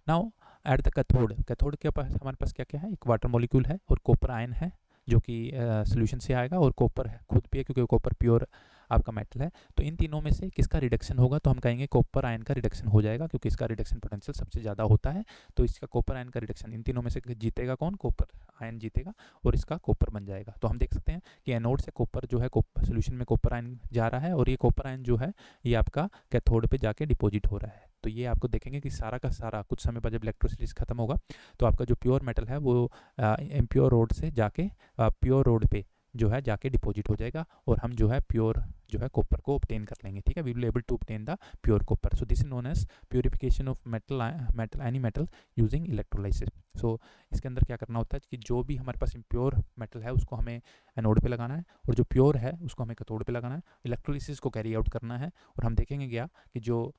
Now at the cathode के पास हमारे पास क्या क्या है, एक वाटर मॉलिक्यूल है और कॉपर आयन है जो कि सोल्यूशन से आएगा, और कॉपर है खुद भी है क्योंकि कॉपर प्योर आपका मेटल है। तो इन तीनों में से किसका रिडक्शन होगा, तो हम कहेंगे कॉपर आयन का रिडक्शन हो जाएगा क्योंकि इसका रिडक्शन पोटेंशियल सबसे ज़्यादा होता है। तो इसका कॉपर आयन का रिडक्शन, इन तीनों में से जीतेगा कौन, कॉपर आयन जीतेगा और इसका कॉपर बन जाएगा। तो हम देख सकते हैं कि एनोड से कॉपर जो है सोल्यूशन में कॉपर आयन जा रहा है, और ये कॉपर आयन जो है ये आपका कैथोड पे जाके डिपॉजिट हो रहा है। तो ये आपको देखेंगे कि सारा का सारा कुछ समय बाद जब इलेक्ट्रोलिसिस खत्म होगा तो आपका जो प्योर मेटल है वो इम्प्योर रोड से जाके प्योर रोड पे जो है जाके डिपॉजिट हो जाएगा, और हम जो है प्योर जो है कॉपर को ऑब्टेन कर लेंगे। ठीक है, we will able to obtain the pure copper. So this is known as purification of any metal using electrolysis. So इसके अंदर क्या करना होता है कि जो भी हमारे पास इम्प्योर मेटल है उसको हमें एनोड पे लगाना है, और जो प्योर है उसको हमें कैथोड पे लगाना है, इलेक्ट्रोलिसिस को कैरी आउट करना है। और हम देखेंगे क्या कि जो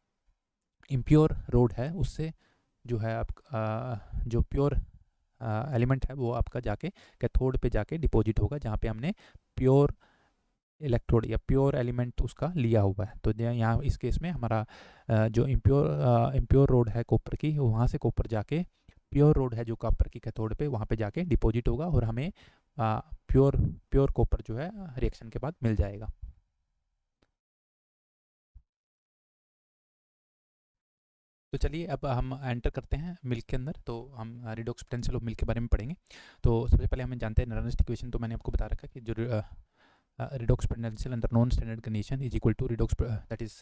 इम्प्योर रोड है उससे जो है आप जो प्योर एलिमेंट है वो आपका जाके कैथोड पे जाके डिपॉजिट होगा, जहाँ पे हमने प्योर इलेक्ट्रोड या प्योर एलिमेंट उसका लिया हुआ है। तो यहाँ इस केस में हमारा जो इम्प्योर रोड है कॉपर की, वहाँ से कॉपर जाके प्योर रोड है जो कॉपर की कैथोड पे, वहाँ पे जाके डिपॉजिट होगा और हमें प्योर कॉपर जो है रिएक्शन के बाद मिल जाएगा। तो चलिए अब हम एंटर करते हैं मिल्क के अंदर, तो हम रिडॉक्स पोटेंशियल ऑफ मिल्क के बारे में पढ़ेंगे। तो सबसे पहले हमें जानते हैं नॉर्मल इक्वेशन। तो मैंने आपको बता रखा कि जो redox potential under non standard condition is equal to redox that is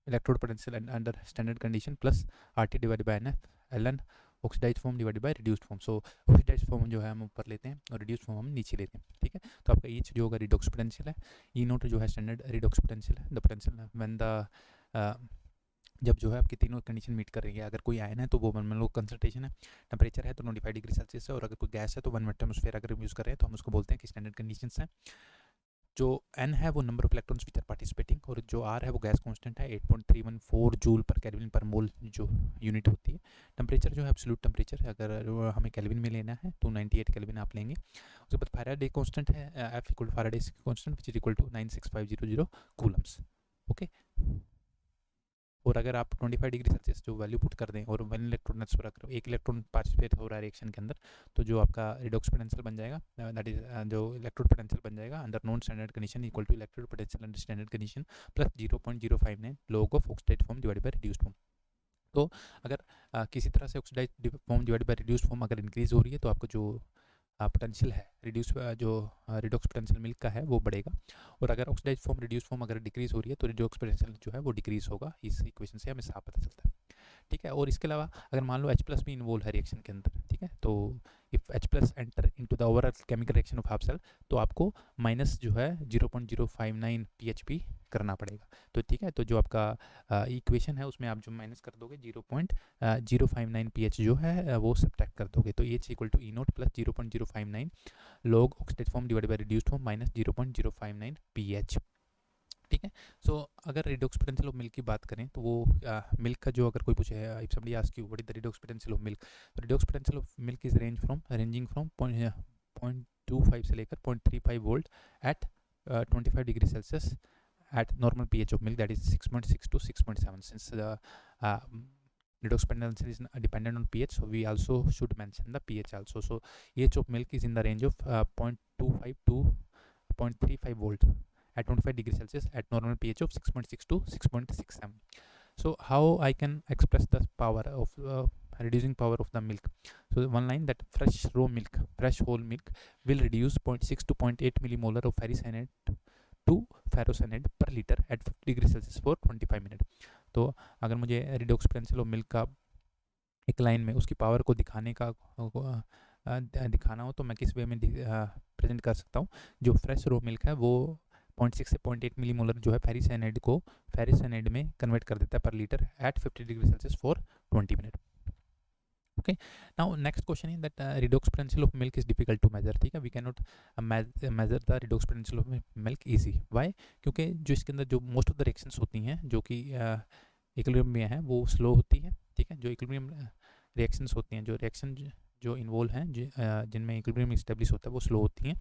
electrode potential under standard condition plus RT divided by NF ln oxidise form divided by reduced form. So oxidise form जो है हम ऊपर लेते हैं और reduced form हम नीचे लेते हैं। ठीक है, तो आपका ईच जो होगा रिडॉक्स पोटेंशियल है, ई नोट जो है स्टैंडर्ड रिडॉक्स पोटेंशियल है, द पोटेंशियल व्हेन द जब जो है आपकी तीनों कंडीशन मीट कर रही है। अगर कोई आयन है तो वो मान लो कंसंट्रेशन है, टेम्परेचर है तो 95 डिग्री सेल्सियस है, और अगर कोई गैस है तो 1 एटमॉस्फेयर अगर हम यूज़ कर रहे हैं तो हम उसको बोलते हैं कि स्टैंडर्ड कंडीशंस हैं। जो n है वो number of electrons which are participating, और जो r है वो गैस कांस्टेंट है 8.314 जूल पर केल्विन पर मोल जो यूनिट होती है। टेम्परेचर जो है एब्सोल्यूट टेम्परेचर है, अगर हमें केल्विन में लेना है तो 98 केल्विन आप लेंगे। उसके बाद फैराडे कांस्टेंट है F equal to Faraday constant which is equal to 96500 coulombs. Okay, और अगर आप 25 डिग्री सेल्सियस जो वैल्यू पुट कर दें और 1 इलेक्ट्रॉन ट्रांसफर कर, एक इलेक्ट्रॉन पार्टिसिपेट हो रहा है रिएक्शन के अंदर, तो जो आपका रिडॉक्स पोटेंशियल बन जाएगा दैट इज जो इलेक्ट्रोड पोटेंशियल बन जाएगा under non standard condition equal to electrode potential under standard condition plus 0.059 log of oxidised form divided by reduced form. तो अगर किसी तरह से oxidised form divided by reduced form अगर इंक्रीज हो रही है तो आपका जो पोटेंशियल है रिड्यूस जो रिडॉक्स पोटेंशियल मिल्क का है वो बढ़ेगा, और अगर ऑक्सीडाइज फॉर्म रिड्यूस फॉर्म अगर डिक्रीज हो रही है तो रिडॉक्स पोटेंशियल जो है वो डिक्रीज होगा। इस इक्वेशन से हमें साफ पता चलता है, ठीक है। और इसके अलावा अगर मान लो H+ भी इन्वॉल्व है रिएक्शन के अंदर, ठीक है, तो if H+ enter into the overall chemical reaction of half cell, तो आपको माइनस जो है 0.059 pHP करना पड़ेगा। तो ठीक है, तो जो आपका इक्वेशन है उसमें आप जो माइनस कर दोगे 0.059 pH जो है वो सब्ट्रैक्ट कर दोगे, तो H equal to E0 plus 0.059 log oxidise form divide by reduced form minus 0.059 pH, ठीक है। सो अगर रिडॉक्स पोटेंशियल ऑफ मिल्क की बात करें तो वो मिल्क का जो अगर कोई पूछे if somebody ask you what is the redox potential of milk, तो redox potential of milk is ranging from 0.25 से लेकर 0.35 volt at 25 degree Celsius at normal pH of milk, that is 6.6 to 6.7. Since the redox potential is dependent on pH, so we also should mention the pH also. So pH of milk is in the range of 0.25 to 0.35 volt at 25 degree Celsius at normal pH of 6.6 to 6.67. So how I can express the power of reducing power of the milk? So one line that fresh whole milk will reduce 0.6 to 0.8 millimolar of ferricyanide to ferrocyanide पर litre at 50 degree Celsius for 25 minute. तो अगर मुझे redox potential of milk का एक line में उसकी power को दिखाना हो तो मैं किस वे में प्रेजेंट कर सकता हूँ। जो फ्रेश रो मिल्क है वो 0.6 से 0.8 मिलीमोलर जो है फेरिसाइनाइड को फेरिसाइनाइड में कन्वर्ट कर देता है पर litre at 50 degree Celsius for 20 minute. Okay, now next question is that redox potential of milk is difficult to measure, ठीक है, we cannot measure the redox potential of milk easy. Why? क्योंकि जो इसके अंदर जो मोस्ट ऑफ द रिएक्शंस होती हैं जो कि इक्विलिब्रियम में है वो स्लो होती है, ठीक है। जो इक्विलिब्रियम रिएक्शंस होती हैं, जो रिएक्शन जो इन्वॉल्व हैं जिनमें इक्विलिब्रियम इस्टेब्लिश होता है वो स्लो होती हैं।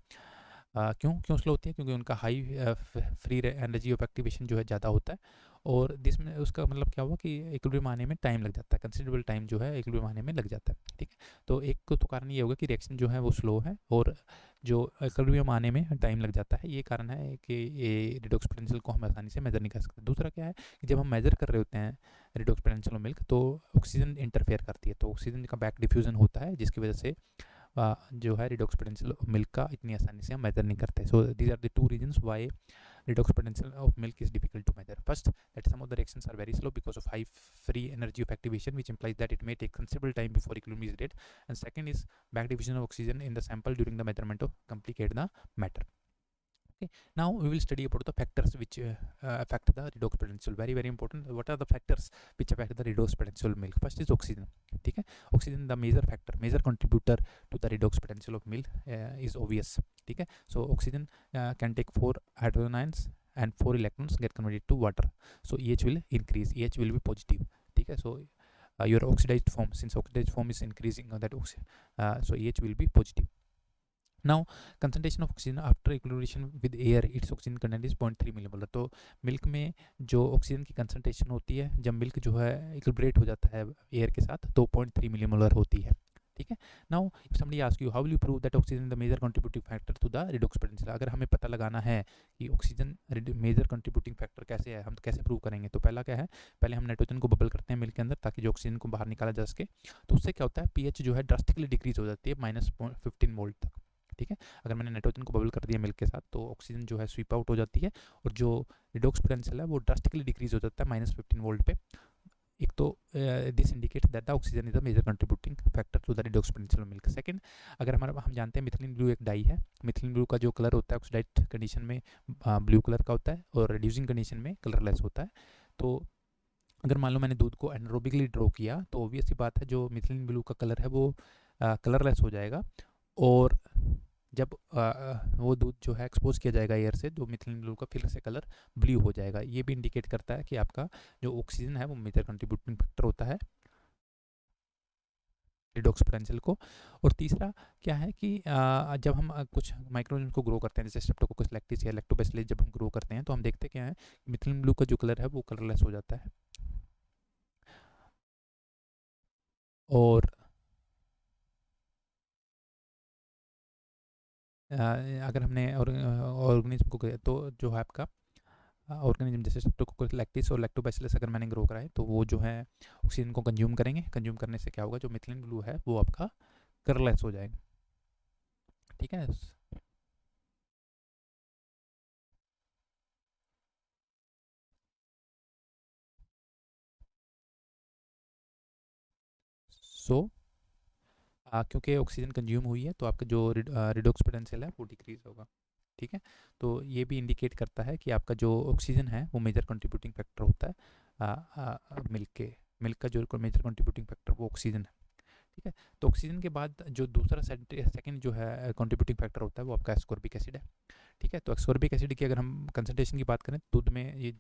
क्यों स्लो होती है? क्योंकि उनका high free energy of activation जो है ज़्यादा होता है, और जिसमें उसका मतलब क्या हुआ कि इक्विलिब्रियम आने में टाइम लग जाता है, कंसिडरेबल टाइम जो है इक्विलिब्रियम आने में लग जाता है, ठीक है। तो एक तो कारण ये होगा कि रिएक्शन जो है वो स्लो है और जो इक्विलिब्रियम आने में टाइम लग जाता है, ये कारण है कि ये रिडॉक्स पोटेंशियल को हम आसानी से मेजर नहीं कर सकते। दूसरा क्या है कि जब हम मेजर कर रहे होते हैं रिडॉक्स पोटेंशियल ऑफ मिल्क तो ऑक्सीजन इंटरफेयर करती है, तो ऑक्सीजन का बैक डिफ्यूजन होता है जिसकी वजह से जो है रिडॉक्स पोटेंशियल मिल्क का इतनी आसानी से हम मेजर नहीं करते। So these are the two reasons why redox potential of milk is difficult to measure. First, that some of the reactions are very slow because of high free energy of activation, which implies that it may take considerable time before equilibrium is reached. And second is back diffusion of oxygen in the sample during the measurement of complicate the matter. Okay, now we will study about the factors which affect the redox potential. Very important. What are the factors which affect the redox potential of milk? First is oxygen, ठीक है। oxygen the major factor, major contributor to the redox potential of milk is obvious, ठीक है। so oxygen can take 4 hydrogen ions and 4 electrons get converted to water, so EH will increase, EH will be positive, ठीक है। so your oxidized form, since oxidized form is increasing that so EH will be positive. Now concentration of oxygen after equilibration with air, its oxygen content is 0.3 millimolar. तो milk में जो oxygen की concentration होती है जब milk जो है equilibrate हो जाता है एयर के साथ तो 0.3 मिलीमोलर होती है, ठीक है। Now if somebody ask you how will you prove that oxygen is the major contributing factor to the redox potential, अगर हमें पता लगाना है कि ऑक्सीजन मेजर कंट्रीब्यूटिंग फैक्टर कैसे है, हम कैसे प्रूव करेंगे? तो पहला क्या है, पहले हम नाइट्रोजन को बबल करते हैं मिल्क के अंदर ताकि जो ऑक्सीजन को बाहर निकाला जा सके। तो उससे क्या होता है, पीएच जो है ड्रास्टिकली डिक्रीज हो जाती है -15 वोल्ट तक, ठीक है। अगर मैंने नाइट्रोजन को बबल कर दिया मिल्क के साथ तो ऑक्सीजन जो है स्वीप आउट हो जाती है और जो रिडॉक्स पोटेंशियल है वो ड्रास्टिकली डिक्रीज हो जाता है -15 वोल्ट पे। एक तो this indicates that the oxygen is the major contributing factor to the redox potential of milk. Second, अगर हम जानते हैं मिथिलीन ब्लू एक डाई है, मिथिलीन ब्लू का जो कलर होता है ऑक्सीडाइज्ड कंडीशन में ब्लू कलर का होता है और रिड्यूसिंग कंडीशन में कलरलेस होता है। तो अगर मान लो मैंने दूध को एनारोबिकली ड्रॉ किया तो ऑब्वियस सी बात है जो मिथिलीन ब्लू का कलर है वो कलरलेस हो जाएगा, और जब वो दूध जो है एक्सपोज किया जाएगा एयर से तो मिथिलीन ब्लू का फिर से कलर ब्लू हो जाएगा। ये भी इंडिकेट करता है कि आपका जो ऑक्सीजन है वो मेजर कंट्रीब्यूटिंग फैक्टर होता है रिडॉक्स पोटेंशियल को। और तीसरा क्या है कि जब हम कुछ माइक्रोऑर्गेनिज्म को ग्रो करते हैं जैसे स्ट्रेप्टोकोकस लैक्टिस या लैक्टोबैसिलस, जब हम ग्रो करते हैं तो हम देखते क्या है मिथिलीन ब्लू का जो कलर है वो कलरलेस हो जाता है। और अगर हमने ऑर्गेनिज्म को तो जो है आपका ऑर्गेनिज्म जैसे स्ट्रेप्टोकोकस लैक्टिस और लैक्टोबैसिलस अगर मैंने ग्रो कराए तो वो जो है ऑक्सीजन को कंज्यूम करेंगे, कंज्यूम करने से क्या होगा जो मिथिलीन ब्लू है वो आपका कलरलेस हो जाएगा। ठीक है। सो क्योंकि ऑक्सीजन कंज्यूम हुई है तो आपका जो रिडोक्स पोटेंशियल है वो डिक्रीज होगा। ठीक है, तो ये भी इंडिकेट करता है कि आपका जो ऑक्सीजन है वो मेजर कंट्रीब्यूटिंग फैक्टर होता है मिल्क का जो मेजर कंट्रीब्यूटिंग फैक्टर वो ऑक्सीजन है। ठीक है, तो ऑक्सीजन के बाद जो दूसरा सेकंड जो है कंट्रीब्यूटिंग फैक्टर होता है वो आपका एस्कॉर्बिक एसिड है। ठीक है, तो एस्कॉर्बिक एसिड की अगर हम कंसनट्रेशन की बात करें दूध में ये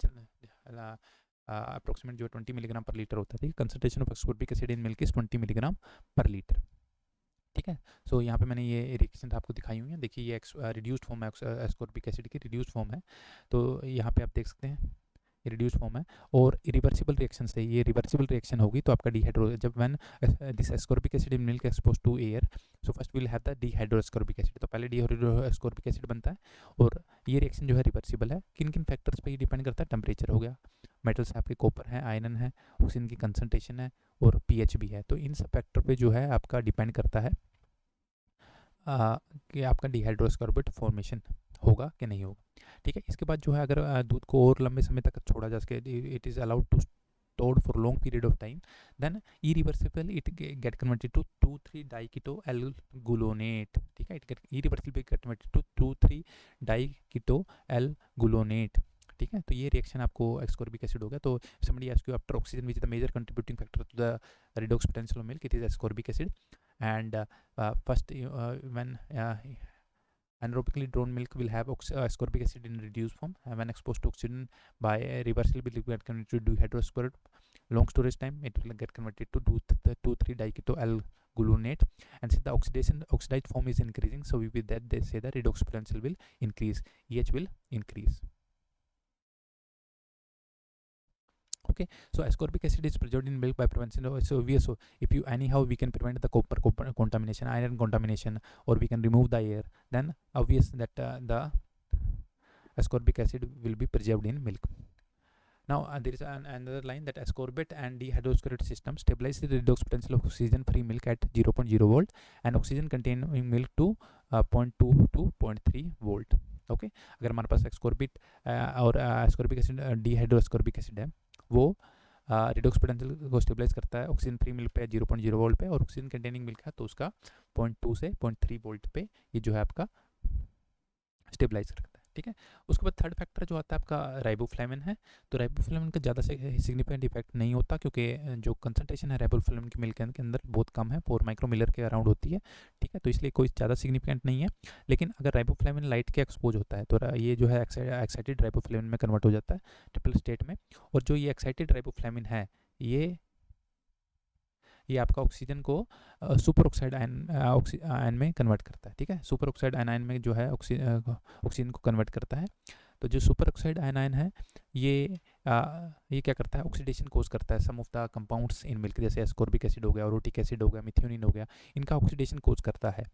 अप्रोक्सीमेट जो 20 मिलीग्राम पर लीटर होता है। ठीक है, concentration of ascorbic acid in milk is 20 milligram पर लीटर। ठीक है, सो यहाँ पे मैंने ये रिएक्शन आपको दिखाई हुई है। देखिए ये रिड्यूस्ड फॉर्म है एस्कॉर्बिक एसिड की, रिड्यूस्ड फॉर्म है। तो यहाँ पे आप देख सकते हैं ये रिड्यूस फॉर्म है और इरिवर्सिबल रिएक्शन से ये रिवर्सिबल रिएक्शन होगी। तो आपका डिहाइड्रो जब when this ascorbic acid in milk expose to air, so first will have the dehydro ascorbic acid. तो पहले डिहाइड्रो एस्कॉर्बिक एसिड बनता है और ये रिएक्शन जो है रिवर्सिबल है। किन किन फैक्टर्स पे ये डिपेंड करता है? टेम्परेचर हो गया, मेटल्स आपके कॉपर है, आयरन है, ऑक्सीजन की कंसनट्रेशन है और पीएच भी है। तो इन सब फैक्टर पे जो है आपका डिपेंड करता है कि आपका डिहाइड्रोस्कॉर्बिक फॉर्मेशन होगा कि नहीं होगा। ठीक है, इसके बाद जो है अगर दूध को और लंबे समय तक छोड़ा जा सके, it is allowed to stored for long period of time, then irreversible it get converted to 2,3 diketo L-gluconate. ठीक है, it get irreversibly get converted to 2,3 diketo L-gluconate. ठीक है, तो ये रिएक्शन आपको एस्कॉर्बिक एसिड हो गया। तो somebody ask you after oxygen which is the major contributing factor to the redox potential of milk, it is ascorbic acid. And first when anaerobically drawn milk will have ascorbic acid in reduced form, and when exposed to oxygen by reversible will get converted to dehydroascorate. Long storage time it will get converted to 2,3 diketo L-gluconate. And since the oxidized form is increasing, so with that they say the redox potential will increase, EH will increase. Okay, so ascorbic acid is preserved in milk by prevention of, so if you anyhow we can prevent the copper contamination, iron contamination, or we can remove the air, then obvious that the ascorbic acid will be preserved in milk. Now there is another line that ascorbate and dehydroascorate system stabilize the redox potential of oxygen free milk at 0.0 volt and oxygen containing milk to 0.2 to 0.3 volt. Okay, अगर हमारे पास एक्सकॉर्बिट और ascorbic acid डिहाइड्रोएस्कॉर्बिक acid है वो redox potential को stabilise करता है oxygen free milk पे 0.0 volt पे, और ऑक्सीजन कंटेनिंग मिल्क है तो उसका 0.2 से 0.3 वोल्ट पे ये जो है आपका स्टेबलाइज करता है। ठीक है, उसके बाद थर्ड फैक्टर जो आता है आपका राइबोफ्लेविन है। तो राइबोफ्लेविन का ज़्यादा सिग्निफिकेंट इफेक्ट नहीं होता क्योंकि जो कंसंट्रेशन है राइबोफ्लेविन की मिल्क के अंदर बहुत कम है, 4 माइक्रोमिलर के अराउंड होती है। ठीक है, तो इसलिए कोई ज़्यादा सिग्निफिकेंट नहीं है। लेकिन अगर राइबोफ्लेविन लाइट के एक्सपोज होता है तो ये जो है एक्साइटेड राइबोफ्लेविन में कन्वर्ट हो जाता है ट्रिपल स्टेट में। और जो ये एक्साइटेड राइबोफ्लेविन है ये आपका ऑक्सीजन को सुपर ऑक्साइड आयन में कन्वर्ट करता है। ठीक है, सुपर ऑक्साइड आयन में जो है ऑक्सीजन को कन्वर्ट करता है। तो जो सुपर ऑक्साइड आयन है ये क्या करता है? ऑक्सीडेशन कोज करता है some of the compounds in milk, जैसे एस्कॉर्बिक एसिड हो गया, ओरोटिक एसिड हो गया, मिथ्योनिन हो गया, इनका ऑक्सीडेशन कोज करता है।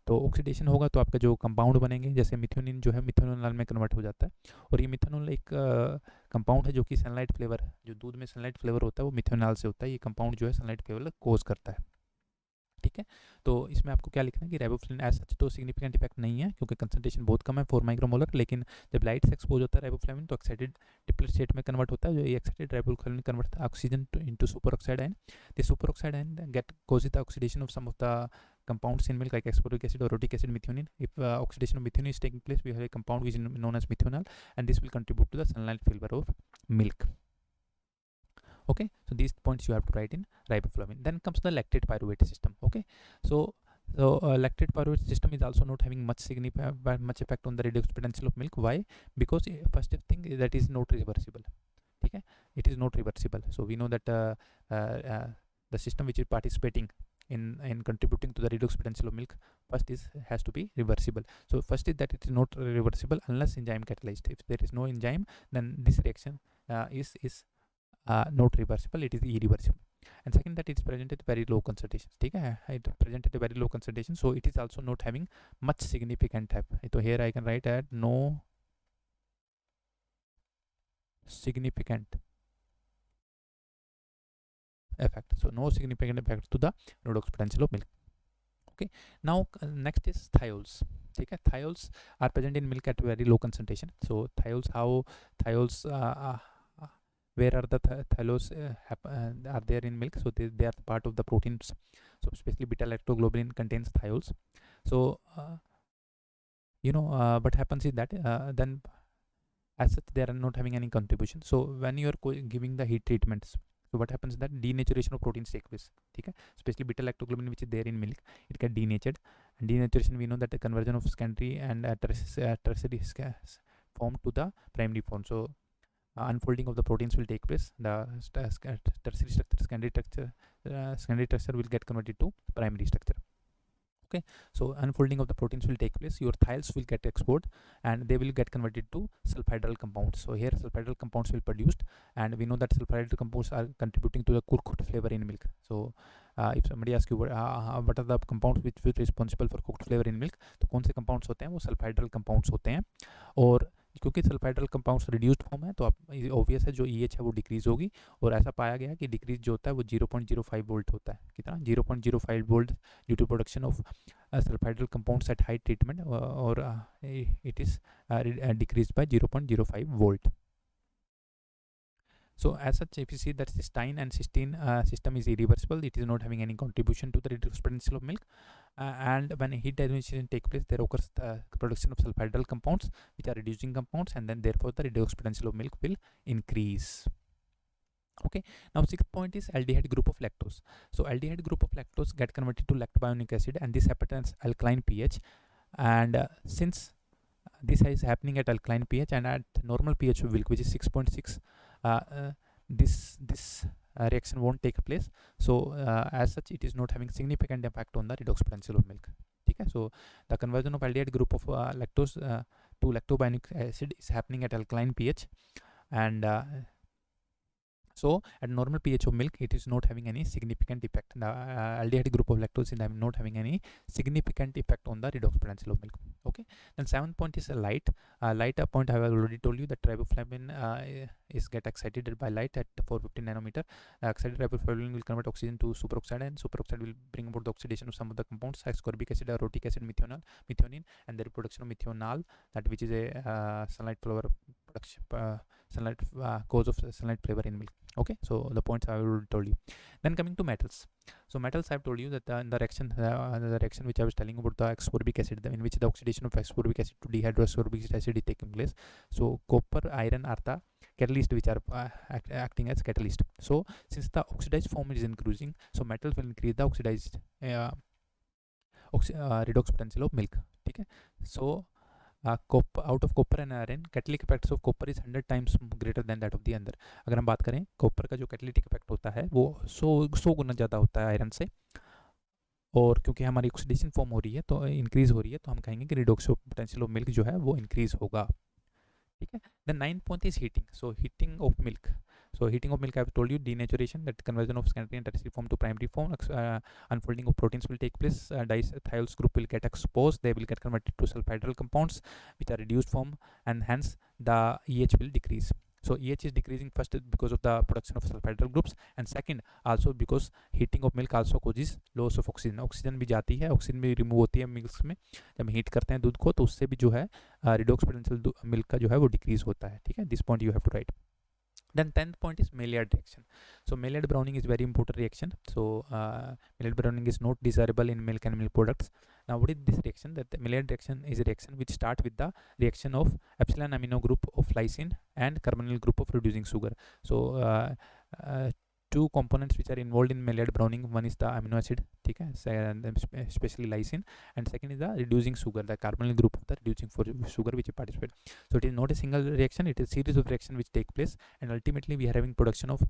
तो ऑक्सीडेशन होगा तो आपका जो कंपाउंड बनेंगे, जैसे मिथ्योनिन जो है मिथेनॉल में कन्वर्ट हो जाता है। और ये मिथेनॉल एक कंपाउंड है जो कि सनलाइट फ्लेवर, जो दूध में सनलाइट फ्लेवर होता है वो मिथेनॉल से होता है। ये कंपाउंड जो है सनलाइट फ्लेवर कोज करता है। ठीक है, तो इसमें आपको क्या लिखना है कि राइबोफ्लेविन एज सच तो सिग्निफिकेंट इफेक्ट नहीं है क्योंकि कंसंट्रेशन बहुत कम है 4 माइक्रोमोलर, लेकिन जब लाइट से एक्सपोज होता है राइबोफ्लेविन तो एक्साइटेड ट्रिपलेट स्टेट में कन्वर्ट होता है। जो ये एक्साइटेड राइबोफ्लेविन कन्वर्ट होता है oxygen into super oxide ion. The super oxide ion get causes the oxidation of some of the compounds in milk like ascorbic acid, orotic acid, methionine. If oxidation of methionine is taking place, we have a compound which is known as methanol, and this will contribute to the sunlight flavor of milk. Okay, so these points you have to write in riboflavin. Then comes the lactate pyruvate system. Okay, so lactate pyruvate system is also not having much effect on the redox potential of milk. Why? Because first thing is that is not reversible. Okay, it is not reversible. So we know that the system which is participating in contributing to the redox potential of milk first has to be reversible. So first is that it is not reversible unless enzyme catalyzed. If there is no enzyme, then this reaction is not reversible, it is irreversible. And second, that it is present at very low concentrations. ठीक है, it is present at a very low concentration, so it is also not having much significant type. So here I can write at no significant effect. So no significant effect to the redox potential of milk. Okay, now next is thiols. ठीक है, thiols are present in milk at very low concentration. So thiols where are the thiols are there in milk? So they are part of the proteins. So especially beta lactoglobulin contains thiols. So what happens is that then as such they are not having any contribution. So when you are giving the heat treatments, so what happens is that denaturation of proteins take place. Okay, especially beta lactoglobulin which is there in milk, it get denatured, and denaturation we know that the conversion of secondary and tertiary form to the primary form. So unfolding of the proteins will take place. The tertiary structure, secondary structure will get converted to primary structure. Okay, so unfolding of the proteins will take place, your thiols will get exposed, and they will get converted to sulfhydryl compounds. So here sulfhydryl compounds will produced, and we know that sulfhydryl compounds are contributing to the cooked flavor in milk. So if somebody asks you what are the compounds which are responsible for cooked flavor in milk, तो कौन से compounds होते हैं, वो sulfhydryl compounds होते हैं. और क्योंकि सल्फाइड्रल कंपाउंड्स रिड्यूस्ड फॉर्म है, तो आप ऑब्वियस है जो EH है वो डिक्रीज होगी, और ऐसा पाया गया कि डिक्रीज जो होता है वो 0.05 वोल्ट होता है. कितना? 0.05 volt due to production of sulfhydryl compounds at high treatment, or it is decreased by 0.05 volt. So as such, if you see that cysteine and cysteine system is irreversible, it is not having any contribution to the redox potential of milk, and when heat dilution take place, there occurs the production of sulfhydryl compounds which are reducing compounds, and then therefore the redox potential of milk will increase. Okay, now sixth point is aldehyde group of lactose. So aldehyde group of lactose get converted to lactobionic acid, and this happens at alkaline pH, and since this is happening at alkaline pH and at normal pH of milk, which is 6.6, this reaction won't take place. So as such, it is not having significant impact on the redox potential of milk. Okay, so the conversion of aldehyde group of lactose to lactobionic acid is happening at alkaline pH, and so at normal pH of milk, it is not having any significant effect. The aldehyde group of lactose is not having any significant effect on the redox potential of milk. Okay. Then seventh point is a light. Light point I have already told you that riboflavin is get excited by light at 450 nanometer. Excited riboflavin will convert oxygen to superoxide, and superoxide will bring about the oxidation of some of the compounds, ascorbic acid, orotic acid, methionine, and the production of methional, that which is a sunlight flavor production. Cause of sunlight flavor in milk. Okay, so the points I already told you. Then coming to metals. So metals, I've told you that the reaction which I was telling about the ascorbic acid, in which the oxidation of ascorbic acid to dehydroascorbic acid is taking place. So copper, iron are the catalyst which are acting as catalyst. So since the oxidized form is increasing, so metals will increase the oxidized redox potential of milk. Okay, so out of copper and iron, catalytic effects of copper is 100 times greater than that of the other. अगर हम बात करें copper का जो catalytic effect होता है वो 100 गुना ज़्यादा होता है आयरन से, और क्योंकि हमारी ऑक्सीडेशन फॉर्म हो रही है तो इंक्रीज हो रही है, तो हम कहेंगे कि रिडॉक्स पोटेंशियल ऑफ मिल्क जो है वो इंक्रीज होगा. ठीक है. The 9th point is heating. So heating of milk. So heating of milk, I have told you, denaturation, that conversion of secondary and tertiary form to primary form, unfolding of proteins will take place, thiols group will get exposed, they will get converted to sulfhydryl compounds which are reduced form, and hence the EH will decrease. So EH is decreasing first because of the production of sulfhydryl groups, and second also because heating of milk also causes loss of oxygen. Oxygen भी जाती है, oxygen भी remove होती है milk में, जब heat करते हैं दूध को, तो उससे भी जो है रिडॉक्स पोटेंशियल मिल्क का जो है वो डिक्रीज होता है. ठीक है, this point you have to write. Then 10th point is Maillard reaction. So Maillard browning is very important reaction. So Maillard browning is not desirable in milk and milk products. Now what is this reaction? That the Maillard reaction is a reaction which start with the reaction of epsilon amino group of lysine and carbonyl group of reducing sugar. So two components which are involved in Maillard browning, one is the amino acid, okay, especially lysine, and second is the reducing sugar, the carbonyl group of the reducing sugar which participate. So it is not a single reaction, it is a series of reactions which take place, and ultimately we are having production of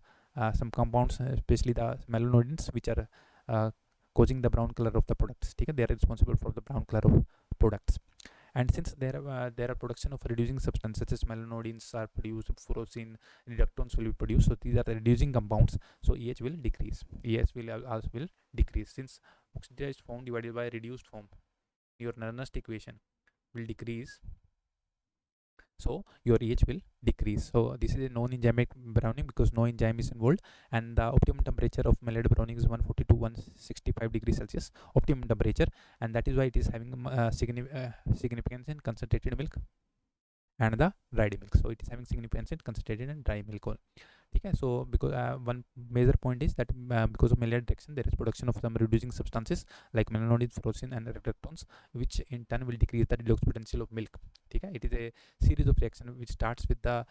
some compounds, especially the malonodins, which are causing the brown color of the products. Okay? They are responsible for the brown color of products. And since there are production of reducing substances such as malonodins are produced, furosin, reductons will be produced, so these are the reducing compounds, so EH will decrease. EH will also will decrease, since oxidized form divided by reduced form, your Nernst equation will decrease. so your EH will decrease. So this is a non-enzymatic browning because no enzyme is involved, and the optimum temperature of Maillard browning is 140 to 165 degrees Celsius optimum temperature, and that is why it is having significance in concentrated milk and the dried milk. So it is having significance in concentrated and dry milk. Okay, so because one major point is that because of Maillard reaction there is production of some reducing substances like melanolin, furosin and reductans, which in turn will decrease the redox potential of milk. Okay, it is a series of reaction which starts with the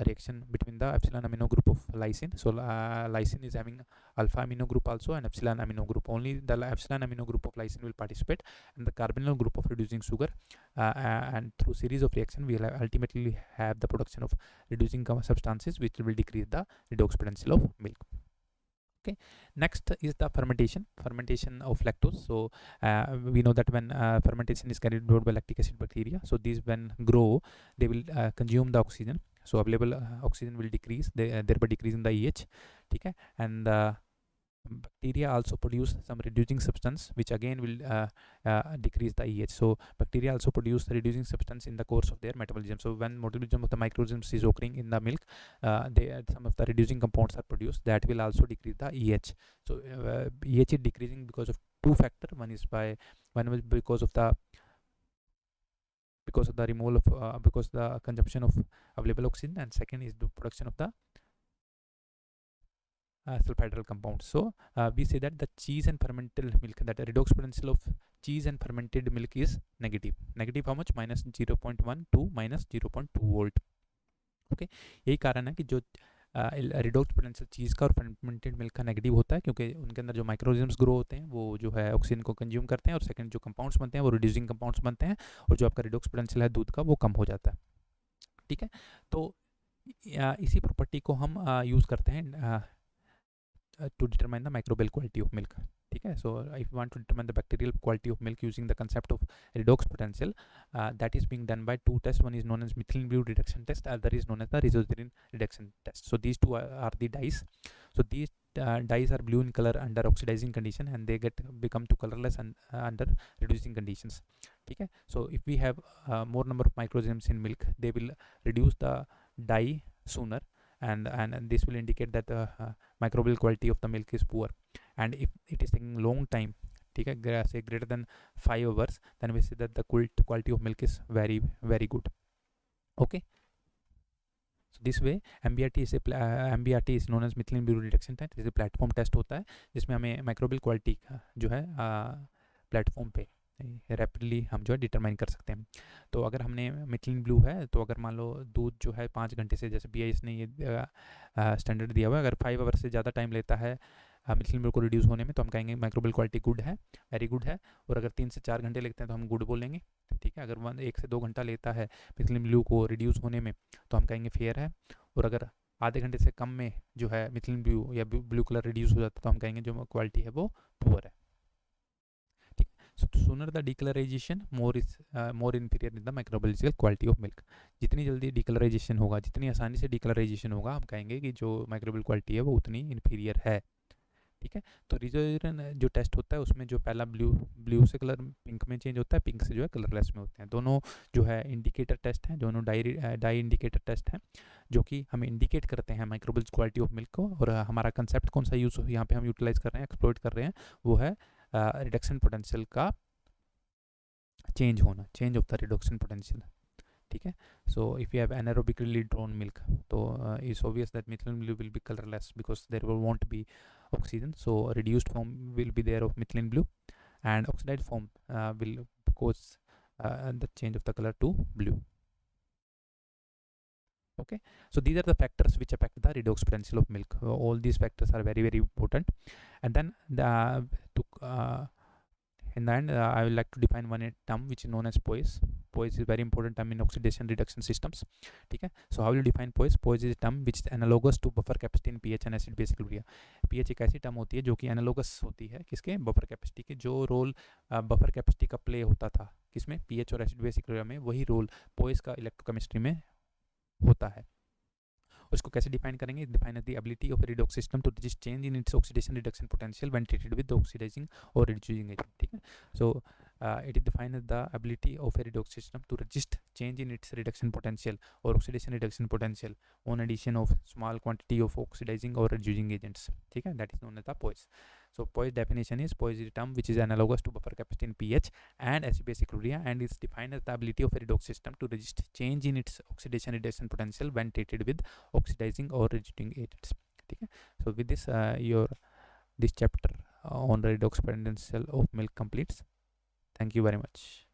reaction between the epsilon amino group of lysine. So lysine is having alpha amino group also and epsilon amino group. Only the epsilon amino group of lysine will participate, and the carbonyl group of reducing sugar, and through series of reaction we will ultimately have the production of reducing substances which will decrease the redox potential of milk. Okay, next is the fermentation of lactose. So we know that when fermentation is carried out by lactic acid bacteria, so these when grow they will consume the oxygen, so available oxygen will decrease, thereby decreasing the EH. Okay, and bacteria also produce some reducing substance which again will decrease the EH. So bacteria also produce the reducing substance in the course of their metabolism. So when metabolism of the microorganisms is occurring in the milk, some of the reducing compounds are produced that will also decrease the EH. So EH is decreasing because of two factors. One is because of the removal of because the consumption of available oxygen, and second is the production of the sulfhydryl compounds. So we say that the cheese and fermented milk, that the redox potential of cheese and fermented milk is negative. Negative how much? minus 0.1 to minus 0.2 volt. Okay, यही कारण है कि जो redox potential चीज़ का और fermented milk का negative होता है, क्योंकि उनके अंदर जो माइक्रोऑर्गेनिज्म्स ग्रो होते हैं वो जो है ऑक्सीजन को कंज्यूम करते हैं, और सेकंड जो कंपाउंड्स बनते हैं वो रिड्यूसिंग कंपाउंड्स बनते हैं, और जो आपका रिडोक्स पोटेंशियल है दूध का वो कम हो जाता है. ठीक है, तो इसी प्रॉपर्टी को हम यूज़ करते हैं to determine the microbial quality of milk. ठीक है, so if you want to determine the bacterial quality of milk using the concept of redox potential, that is being done by two tests. One is known as methylene blue reduction test, other is known as the Rizoserine reduction test. So these two are the dyes. So these dyes are blue in color under oxidizing condition, and they become to colorless under reducing conditions. ठीक है, so if we have more number of microorganisms in milk, they will reduce the dye sooner, and this will indicate that the microbial quality of the milk is poor. And if it is taking long time, say greater than 5 hours, then we say that the quality of milk is very very good. Okay, so this way MBRT is known as methylene blue reduction test. इसे platform test होता है जिसमें हमें microbial quality जो है platform पे rapidly हम जो है डिटरमाइन कर सकते हैं. तो अगर हमने मिथलिन ब्लू है, तो अगर मान लो दूध जो है 5 घंटे से, जैसे BIS ने ये स्टैंडर्ड दिया हुआ है, अगर 5 आवर से ज़्यादा टाइम लेता है मिथलिन ब्लू को रिड्यूस होने में, तो हम कहेंगे माइक्रोबियल क्वालिटी गुड है, वेरी गुड है. और अगर 3 से 4 घंटे लगते हैं तो हम गुड बोलेंगे. ठीक है, अगर 1 से 2 घंटा लेता है मिथलिन ब्लू को रिड्यूस होने में, तो हम कहेंगे फेयर है. और अगर आधे घंटे से कम में जो है मिथलिन ब्लू या ब्लू कलर रिड्यूस हो जाता है, तो हम कहेंगे जो क्वालिटी है वो पुअर है. So sooner the decolorization, more inferior in the microbiological quality of milk. जितनी जल्दी decolorization होगा, जितनी आसानी से decolorization होगा, हम कहेंगे कि जो microbial quality है वो उतनी inferior है. ठीक है, तो रिजोरेन जो टेस्ट होता है उसमें जो पहला ब्लू से कलर पिंक में चेंज होता है, पिंक से जो है कलरलेस में होते हैं. दोनों जो है इंडिकेटर टेस्ट हैं, दोनों डाई इंडिकेटर टेस्ट हैं, जो कि हमें इंडिकेट करते हैं माइक्रोबियल क्वालिटी ऑफ मिल्क को. और हमारा कंसेप्ट कौन सा यूज़ यहाँ पे हम यूटिलाइज कर रहे हैं, एक्सप्लोइट कर रहे हैं, वो है रिडक्शन पोटेंशियल का चेंज होना, change of the reduction potential. ठीक है, so if you have anaerobically drawn milk, तो it's obvious that methylene blue will be colorless because there won't be oxygen. So reduced form will be there of methylene blue, and oxidized form will cause the change of the color to blue. Okay, so these are the factors which affect the redox potential of milk. All these factors are very very important. And then in the end, I would like to define one term which is known as POISE. POISE is a very important term in oxidation reduction systems. ठीक है, so how will you define POISE? POISE is a term which is analogous to buffer capacity in pH and acid base equilibrium. pH एक ऐसी term होती है जो कि analogous होती है किसके, बफर कैपेसिटी के. जो रोल बफर कैपेसिटी का प्ले होता था किसमें, pH और एसिड बेस इक्विलिब्रियम में, वही रोल POISE का इलेक्ट्रोकेमिस्ट्री में होता है. उसको कैसे डिफाइन करेंगे? Define as the ability of redox system to resist change in its oxidation reduction potential when treated with oxidising और रिड्यूसिंग एजेंट. ठीक है, सो it defines the ability of a redox system to resist change in its reduction potential or oxidation reduction potential on addition of small quantity of oxidizing or reducing agents. ठीक है, that is known as the Poise. So Poise definition is, Poise is a term which is analogous to buffer capacity in pH and acid-basic urea, and is defined as the ability of a redox system to resist change in its oxidation reduction potential when treated with oxidizing or reducing agents. ठीक है, so with this this chapter on redox potential of milk completes. Thank you very much.